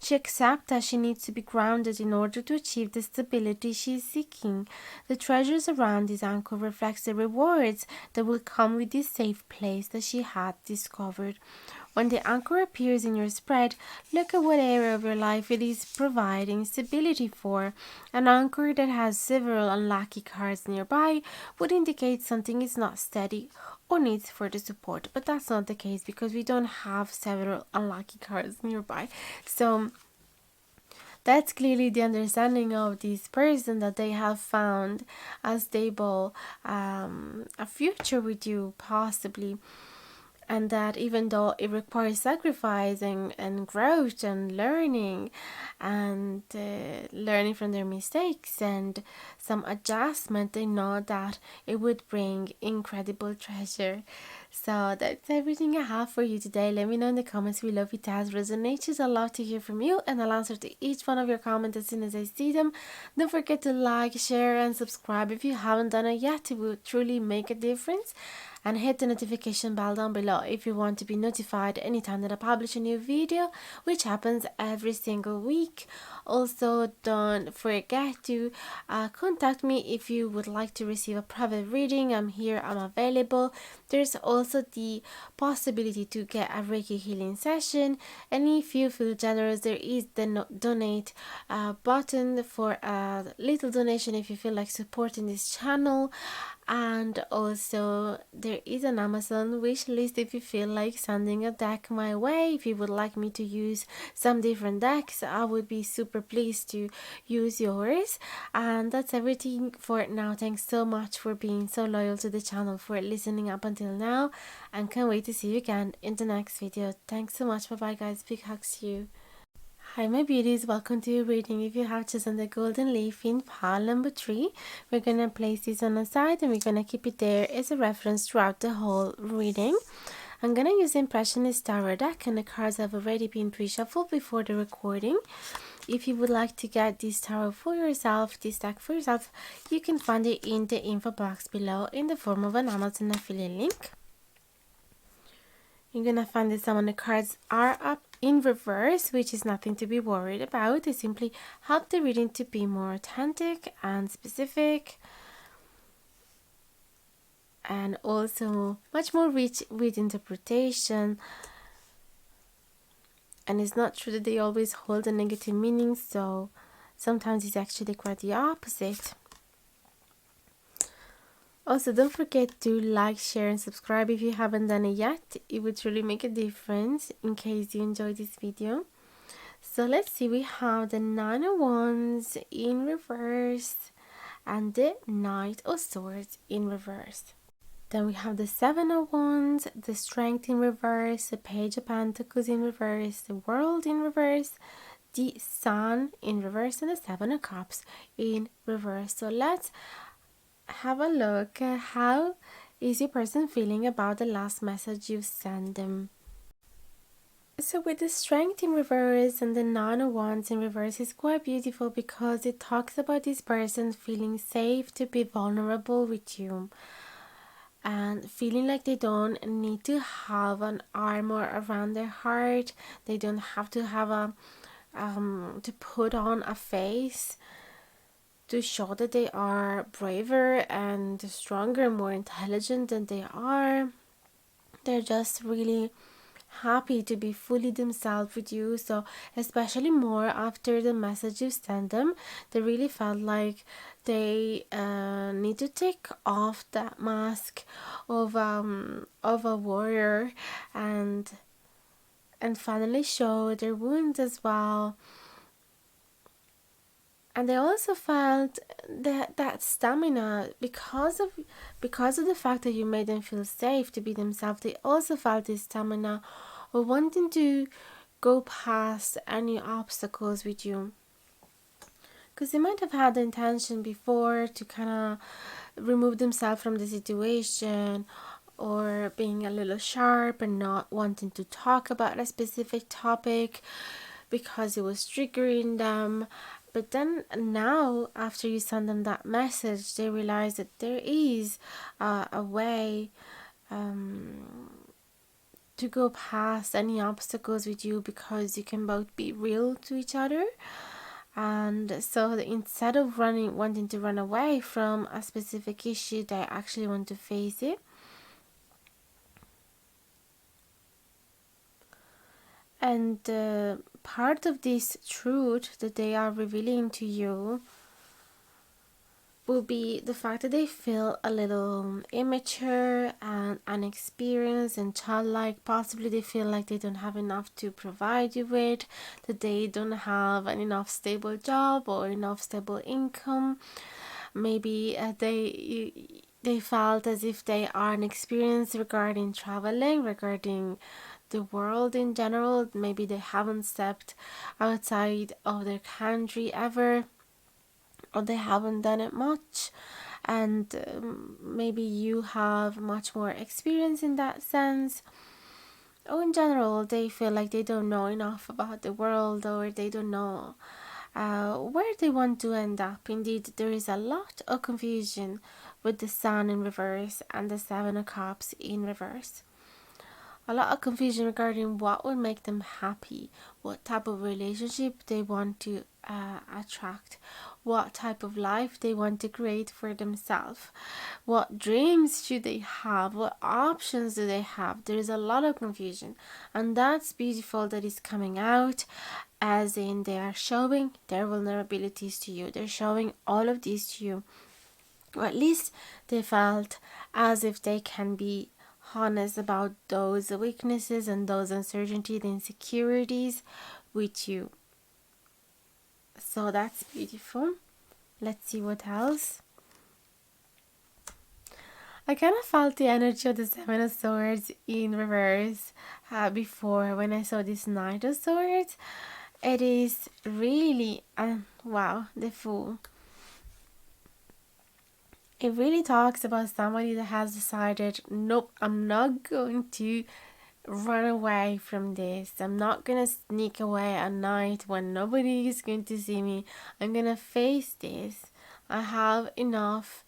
She accepts that she needs to be grounded in order to achieve the stability she is seeking. The treasures around this anchor reflects the rewards that will come with this safe place that she had discovered. When the anchor appears in your spread, look at what area of your life it is providing stability for. An anchor that has several unlucky cards nearby would indicate something is not steady or needs further support, but that's not the case because we don't have several unlucky cards nearby. So that's clearly the understanding of this person, that they have found a stable a future with you possibly, and that even though it requires sacrifice and growth and learning and learning from their mistakes and some adjustment, they know that it would bring incredible treasure. So that's everything I have for you today. Let me know in the comments below if it has resonated. I'd love to hear from you, and I'll answer to each one of your comments as soon as I see them. Don't forget to like, share, and subscribe if you haven't done it yet. It will truly make a difference. And hit the notification bell down below if you want to be notified anytime that I publish a new video, which happens every single week. Also, don't forget to contact me if you would like to receive a private reading. I'm here, I'm available. There's also the possibility to get a Reiki healing session, and if you feel generous, there is the donate button for a little donation if you feel like supporting this channel. And also there is an Amazon wish list if you feel like sending a deck my way. If you would like me to use some different decks, I would be super pleased to use yours. And that's everything for now. Thanks so much for being so loyal to the channel, for listening up until now, and can't wait to see you again in the next video. Thanks so much. Bye bye guys. Big hugs to you. Hi my beauties, welcome to your reading. If you have chosen the golden leaf in pile number 3, we're going to place this on the side and we're going to keep it there as a reference throughout the whole reading. I'm going to use the Impressionist Tarot deck, and the cards have already been pre-shuffled before the recording. if you would like to get this tarot for yourself, this deck for yourself, you can find it in the info box below in the form of an Amazon affiliate link. You're gonna find that some of the cards are up in reverse, which is nothing to be worried about. They simply help the reading to be more authentic and specific, and also much more rich with interpretation. And it's not true that they always hold a negative meaning, so sometimes it's actually quite the opposite. Also, don't forget to like, share, and subscribe if you haven't done it yet. It would really make a difference in case you enjoyed this video. So let's see, we have the Nine of Wands in reverse and the Knight of Swords in reverse. Then we have the Seven of Wands, the Strength in reverse, the Page of Pentacles in reverse, the World in reverse, the Sun in reverse, and the Seven of Cups in reverse. So let's have a look at how is your person feeling about the last message you sent them. So with the Strength in reverse and the Nine of Wands in reverse is quite beautiful because it talks about this person feeling safe to be vulnerable with you and feeling like they don't need to have an armor around their heart. They don't have to have a to put on a face to show that they are braver and stronger, more intelligent than they are. They're just really happy to be fully themselves with you. So especially more after the message you sent them, they really felt like they need to take off that mask of a warrior and finally show their wounds as well. And they also felt that stamina because of the fact that you made them feel safe to be themselves. They also felt this stamina of wanting to go past any obstacles with you, because they might have had the intention before to kind of remove themselves from the situation, or being a little sharp and not wanting to talk about a specific topic because it was triggering them. But then now, after you send them that message, they realize that there is a way to go past any obstacles with you, because you can both be real to each other. And so instead of wanting to run away from a specific issue, they actually want to face it. And part of this truth that they are revealing to you will be the fact that they feel a little immature and inexperienced and childlike. Possibly they feel like they don't have enough to provide you with, that they don't have an enough stable job or enough stable income. Maybe they felt as if they are inexperienced regarding traveling, regarding the world in general. Maybe they haven't stepped outside of their country ever, or they haven't done it much, and maybe you have much more experience in that sense. Or in general, they feel like they don't know enough about the world, or they don't know where they want to end up. Indeed, there is a lot of confusion with the Sun in reverse and the Seven of Cups in reverse. A lot of confusion regarding what will make them happy, what type of relationship they want to attract, what type of life they want to create for themselves, what dreams should they have, what options do they have. There is a lot of confusion, and that's beautiful that is coming out, as in they are showing their vulnerabilities to you. They're showing all of this to you, or at least they felt as if they can be honest about those weaknesses and those uncertainties and insecurities with you. So that's beautiful. Let's see what else. I kind of felt the energy of the Seven of Swords in reverse before when I saw this Knight of Swords. It is really, wow, the Fool. It really talks about somebody that has decided, nope, I'm not going to run away from this. I'm not gonna sneak away at night when nobody is going to see me. I'm gonna face this. I have enough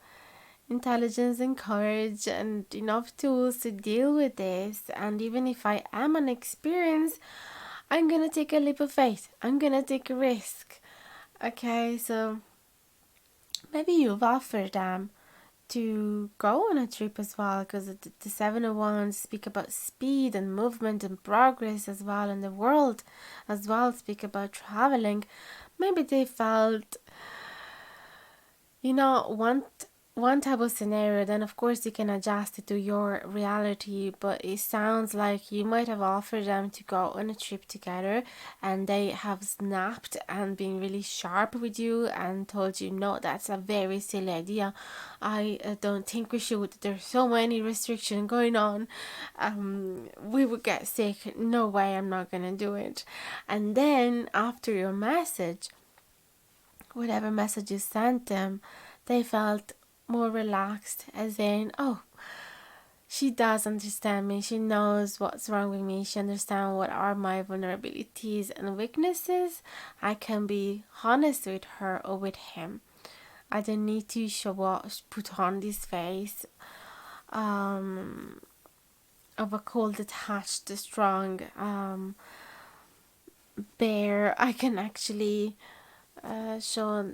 intelligence and courage and enough tools to deal with this. And even if I am inexperienced, I'm gonna take a leap of faith. I'm gonna take a risk. Okay, so maybe you've offered them to go on a trip as well, because the Seven of Wands speak about speed and movement and progress as well, and the world as well speak about traveling. Maybe they felt, one type of scenario, then of course you can adjust it to your reality, but it sounds like you might have offered them to go on a trip together and they have snapped and been really sharp with you and told you, no, that's a very silly idea. I don't think we should. There's so many restrictions going on. We would get sick. No way, I'm not gonna do it. And then after your message, whatever message you sent them, they felt more relaxed, as in, oh, she does understand me. She knows what's wrong with me. She understands what are my vulnerabilities and weaknesses. I can be honest with her or with him. I don't need to put on this face of a cold, detached, strong bear. I can actually show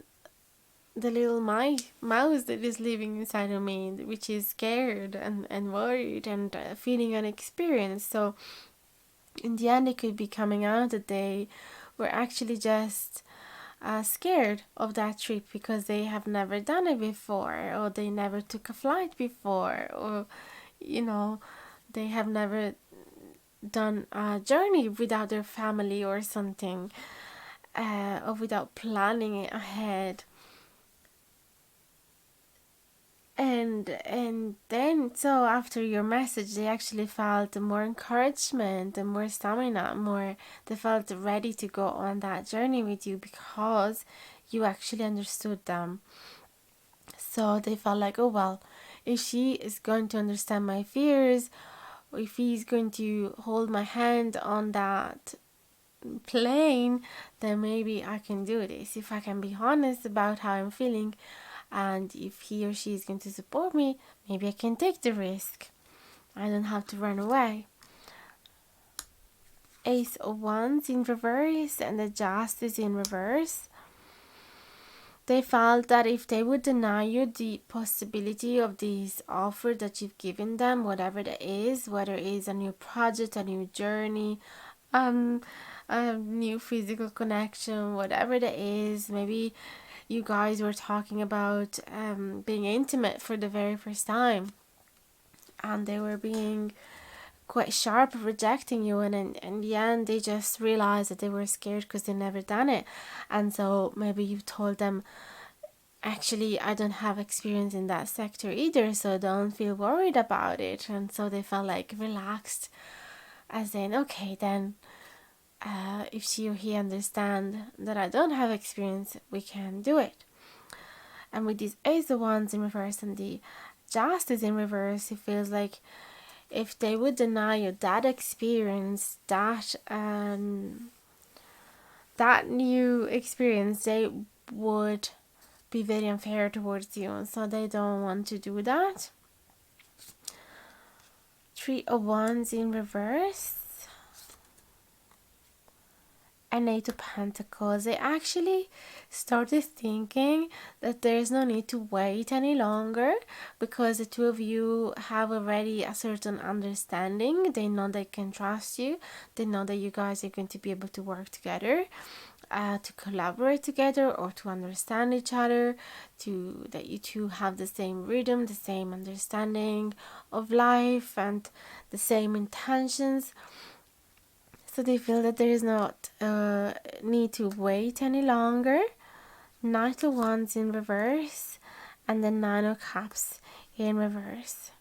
the little mouse that is living inside of me, which is scared and worried and feeling unexperienced. So in the end, it could be coming out that they were actually just scared of that trip because they have never done it before, or they never took a flight before, or they have never done a journey without their family or something, or without planning it ahead. And then, so after your message, they actually felt more encouragement and more stamina, more, they felt ready to go on that journey with you because you actually understood them. So they felt like, oh well, if she is going to understand my fears, or if he's going to hold my hand on that plane, then maybe I can do this. If I can be honest about how I'm feeling, and if he or she is going to support me, maybe I can take the risk. I don't have to run away. Ace of Wands in reverse and the Justice in reverse. They felt that if they would deny you the possibility of this offer that you've given them, whatever that is, whether it is a new project, a new journey, um, a new physical connection, whatever that is, maybe you guys were talking about being intimate for the very first time, and they were being quite sharp rejecting you, and in the end they just realized that they were scared because they never done it. And so maybe you told them, actually, I don't have experience in that sector either, so don't feel worried about it. And so they felt like relaxed, as in, okay, then if she or he understand that I don't have experience, we can do it. And with these Ace of Wands in reverse and the Justice in reverse, it feels like if they would deny you that experience, that new experience, they would be very unfair towards you. So they don't want to do that. Three of Wands in reverse. And Eight of Pentacles. They actually started thinking that there's no need to wait any longer because the two of you have already a certain understanding. They know they can trust you. They know that you guys are going to be able to work together, to collaborate together, or to understand each other, that you two have the same rhythm, the same understanding of life, and the same intentions. So they feel that there is not need to wait any longer. Knight of Wands in reverse and the Nine of Cups in reverse.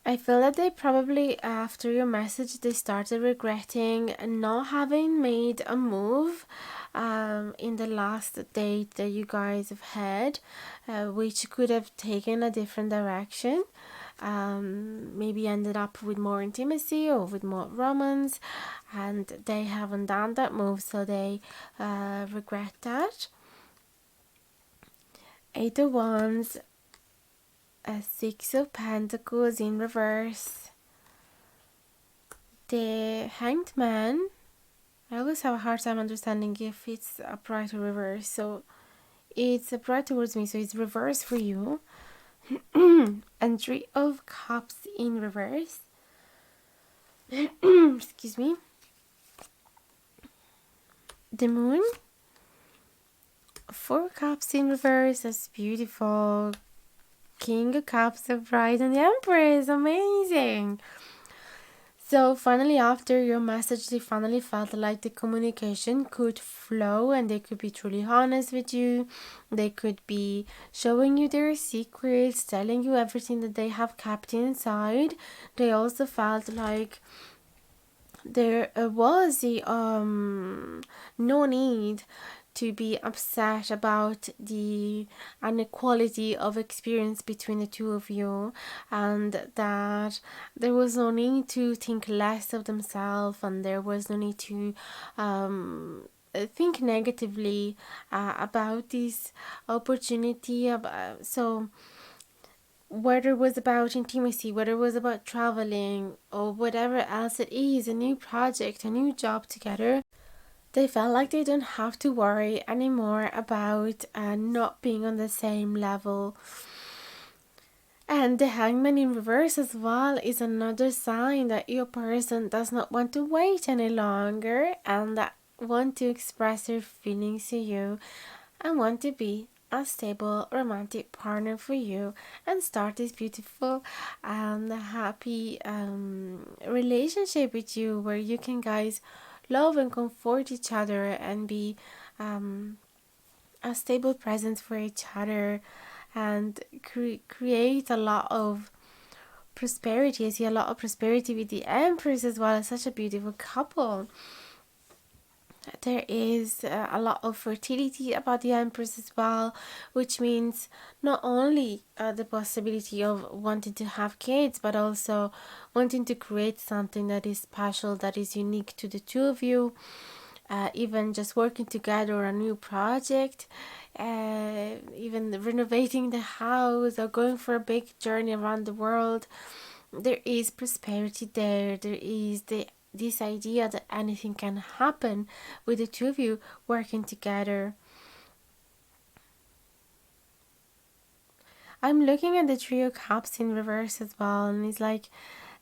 I feel that they probably, after your message, they started regretting not having made a move in the last date that you guys have had, which could have taken a different direction. maybe ended up with more intimacy or with more romance, and they haven't done that move, so they regret that. Eight of Wands, a Six of Pentacles in reverse, the Hanged Man. I always have a hard time understanding if it's upright or reverse, so it's upright towards me, so it's reverse for you. And Three of Cups in reverse. Excuse me. The Moon, Four Cups in reverse. That's beautiful. King of Cups upright, and the Empress. Amazing. So finally, after your message, they finally felt like the communication could flow and they could be truly honest with you. They could be showing you their secrets, telling you everything that they have kept inside. They also felt like there was no need to be upset about the inequality of experience between the two of you, and that there was no need to think less of themselves, and there was no need to think negatively about this opportunity. So whether it was about intimacy, whether it was about traveling, or whatever else it is, a new project, a new job together, they felt like they don't have to worry anymore about not being on the same level. And the Hangman in reverse as well is another sign that your person does not want to wait any longer and that want to express their feelings to you and want to be a stable romantic partner for you and start this beautiful and happy relationship with you, where you can guys love and comfort each other and be a stable presence for each other, and create a lot of prosperity. I see a lot of prosperity with the Empress as well. It's such a beautiful couple. There is a lot of fertility about the Empress as well, which means not only the possibility of wanting to have kids, but also wanting to create something that is special, that is unique to the two of you. Even just working together on a new project, even renovating the house or going for a big journey around the world. There is prosperity there. There is this idea that anything can happen with the two of you working together. I'm looking at the Three of Cups in reverse as well, and it's like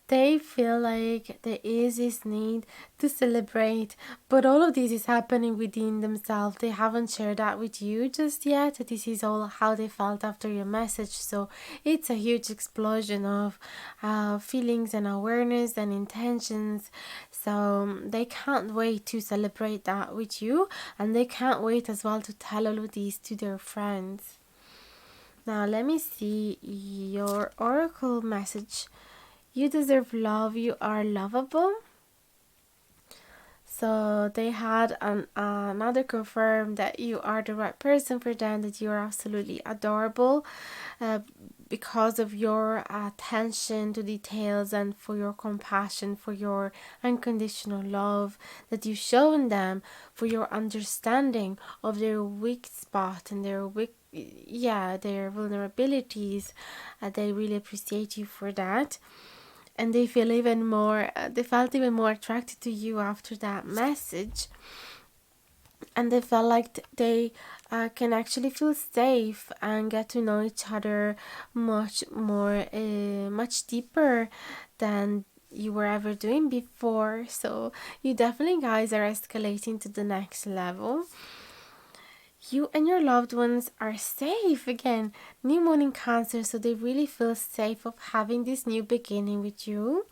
they feel like there is this need to celebrate, but all of this is happening within themselves. They haven't shared that with you just yet. This is all how they felt after your message. So it's a huge explosion of feelings and awareness and intentions. So they can't wait to celebrate that with you, and they can't wait as well to tell all of these to their friends. Now let me see your oracle message. You deserve love. You are lovable. So they had another confirm that you are the right person for them, that you are absolutely adorable because of your attention to details and for your compassion, for your unconditional love that you've shown them, for your understanding of their weak spot and their vulnerabilities. They really appreciate you for that. And they feel even more, they felt even more attracted to you after that message. And they felt like they can actually feel safe and get to know each other much more, much deeper than you were ever doing before. So you definitely guys are escalating to the next level. You and your loved ones are safe again. New moon in Cancer, so they really feel safe of having this new beginning with you.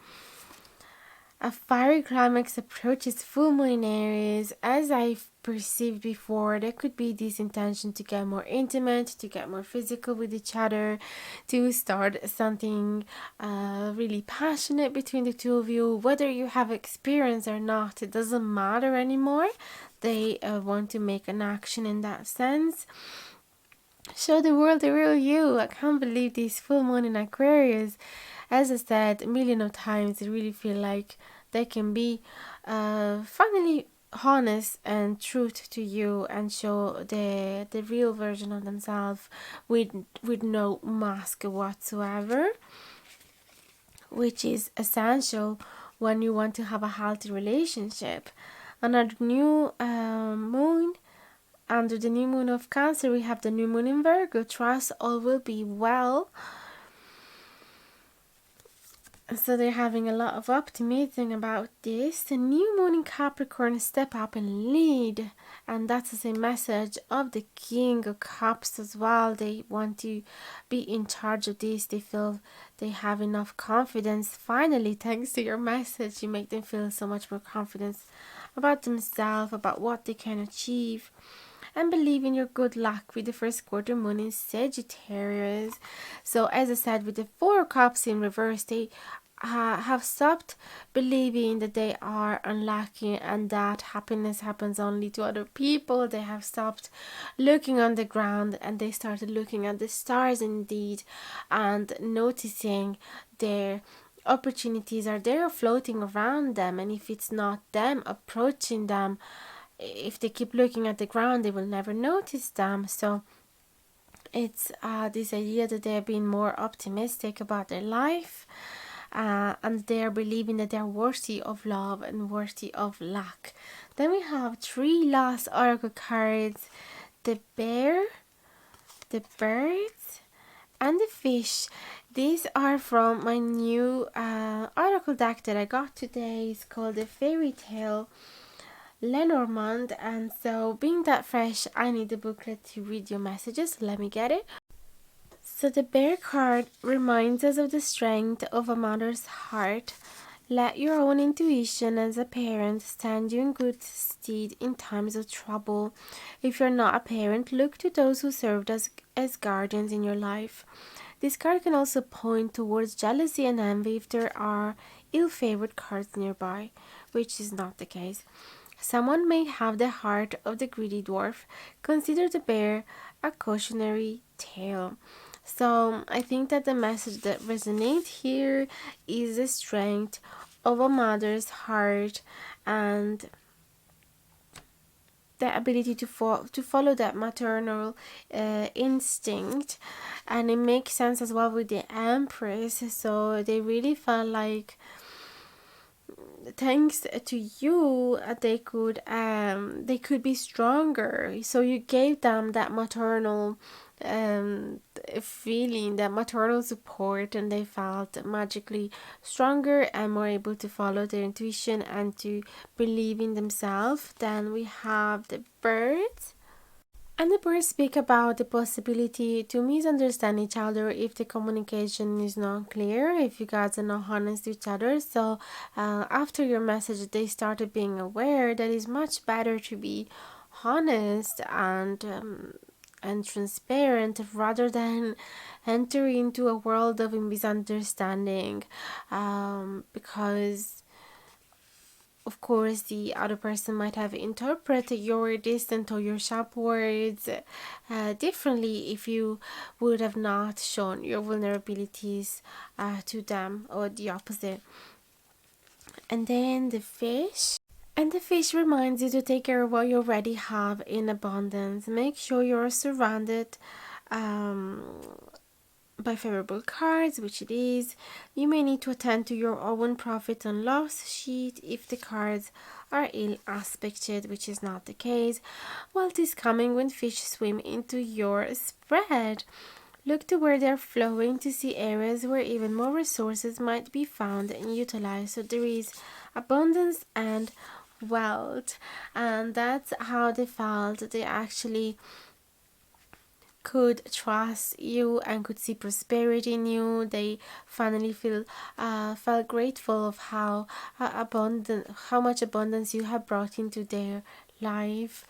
A fiery climax approaches full moon in Aries. As I've perceived before, there could be this intention to get more intimate, to get more physical with each other, to start something really passionate between the two of you. Whether you have experience or not, it doesn't matter anymore. They want to make an action in that sense. Show the world the real you. I can't believe this full moon in Aquarius. as I said a million of times, they really feel like they can be finally honest and truth to you and show the real version of themselves with no mask whatsoever, which is essential when you want to have a healthy relationship. Another new moon, under the new moon of Cancer, we have the new moon in Virgo. Trust all will be well. So they're having a lot of optimism about this. The new moon in Capricorn, step up and lead. And that's the same message of the King of Cups as well. They want to be in charge of this. They feel they have enough confidence. Finally, thanks to your message, you make them feel so much more confidence about themselves, about what they can achieve, and believe in your good luck with the first quarter moon in Sagittarius. So as I said, with the Four of Cups in reverse, they have stopped believing that they are unlucky and that happiness happens only to other people. They have stopped looking on the ground and they started looking at the stars indeed, and noticing their opportunities are there floating around them, and if it's not them approaching them, if they keep looking at the ground, they will never notice them. So it's this idea that they're being more optimistic about their life, and they're believing that they're worthy of love and worthy of luck. Then we have three last oracle cards: the bear, the birds, and the fish. These are from my new oracle deck that I got today. It's called the Fairy Tale Lenormand, and so being that fresh, I need the booklet to read your messages. Let me get it. So the bear card reminds us of the strength of a mother's heart. Let your own intuition as a parent stand you in good stead in times of trouble. If you're not a parent, look to those who served as guardians in your life. This card can also point towards jealousy and envy if there are ill-favored cards nearby, which is not the case. Someone may have the heart of the greedy dwarf. Consider the bear a cautionary tale. So I think that the message that resonates here is the strength of a mother's heart and the ability to follow that maternal instinct. And it makes sense as well with the Empress. So they really felt like, thanks to you, they could be stronger. So you gave them that maternal feeling, that maternal support, and they felt magically stronger and more able to follow their intuition and to believe in themselves. Then we have the birds. And the birds speak about the possibility to misunderstand each other if the communication is not clear, if you guys are not honest with each other. So after your message, they started being aware that it's much better to be honest and transparent rather than enter into a world of misunderstanding, because of course the other person might have interpreted your distant or your sharp words differently if you would have not shown your vulnerabilities to them, or the opposite. And then the fish. And the fish reminds you to take care of what you already have in abundance. Make sure you're surrounded by favorable cards, which it is. You may need to attend to your own profit and loss sheet if the cards are ill aspected, which is not the case. Wealth is coming when fish swim into your spread. Look to where they're flowing to see areas where even more resources might be found and utilized. So there is abundance and wealth, and that's how they felt. They actually could trust you and could see prosperity in you. They finally felt grateful of how how much abundance you have brought into their life.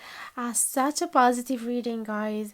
Such a positive reading, guys.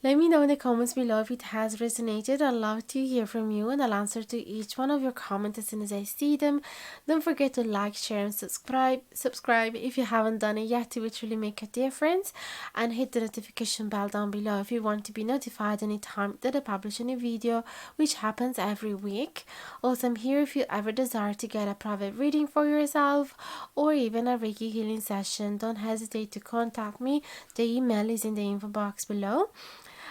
Let me know in the comments below if it has resonated. I'd love to hear from you, and I'll answer to each one of your comments as soon as I see them. Don't forget to like, share, and subscribe. Subscribe if you haven't done it yet. It would truly make a difference. And hit the notification bell down below if you want to be notified anytime that I publish a new video, which happens every week. Also, I'm here if you ever desire to get a private reading for yourself or even a Reiki healing session. Don't hesitate to contact me. The email is in the info box below.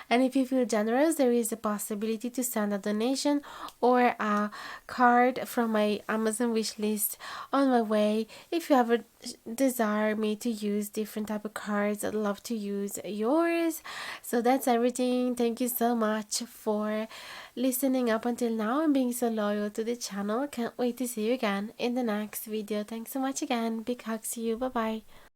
And if you feel generous, there is a possibility to send a donation or a card from my Amazon wish list on my way. If you ever desire me to use different type of cards, I'd love to use yours. So that's everything. Thank you so much for listening up until now and being so loyal to the channel. Can't wait to see you again in the next video. Thanks so much again. Big hugs to you. Bye bye.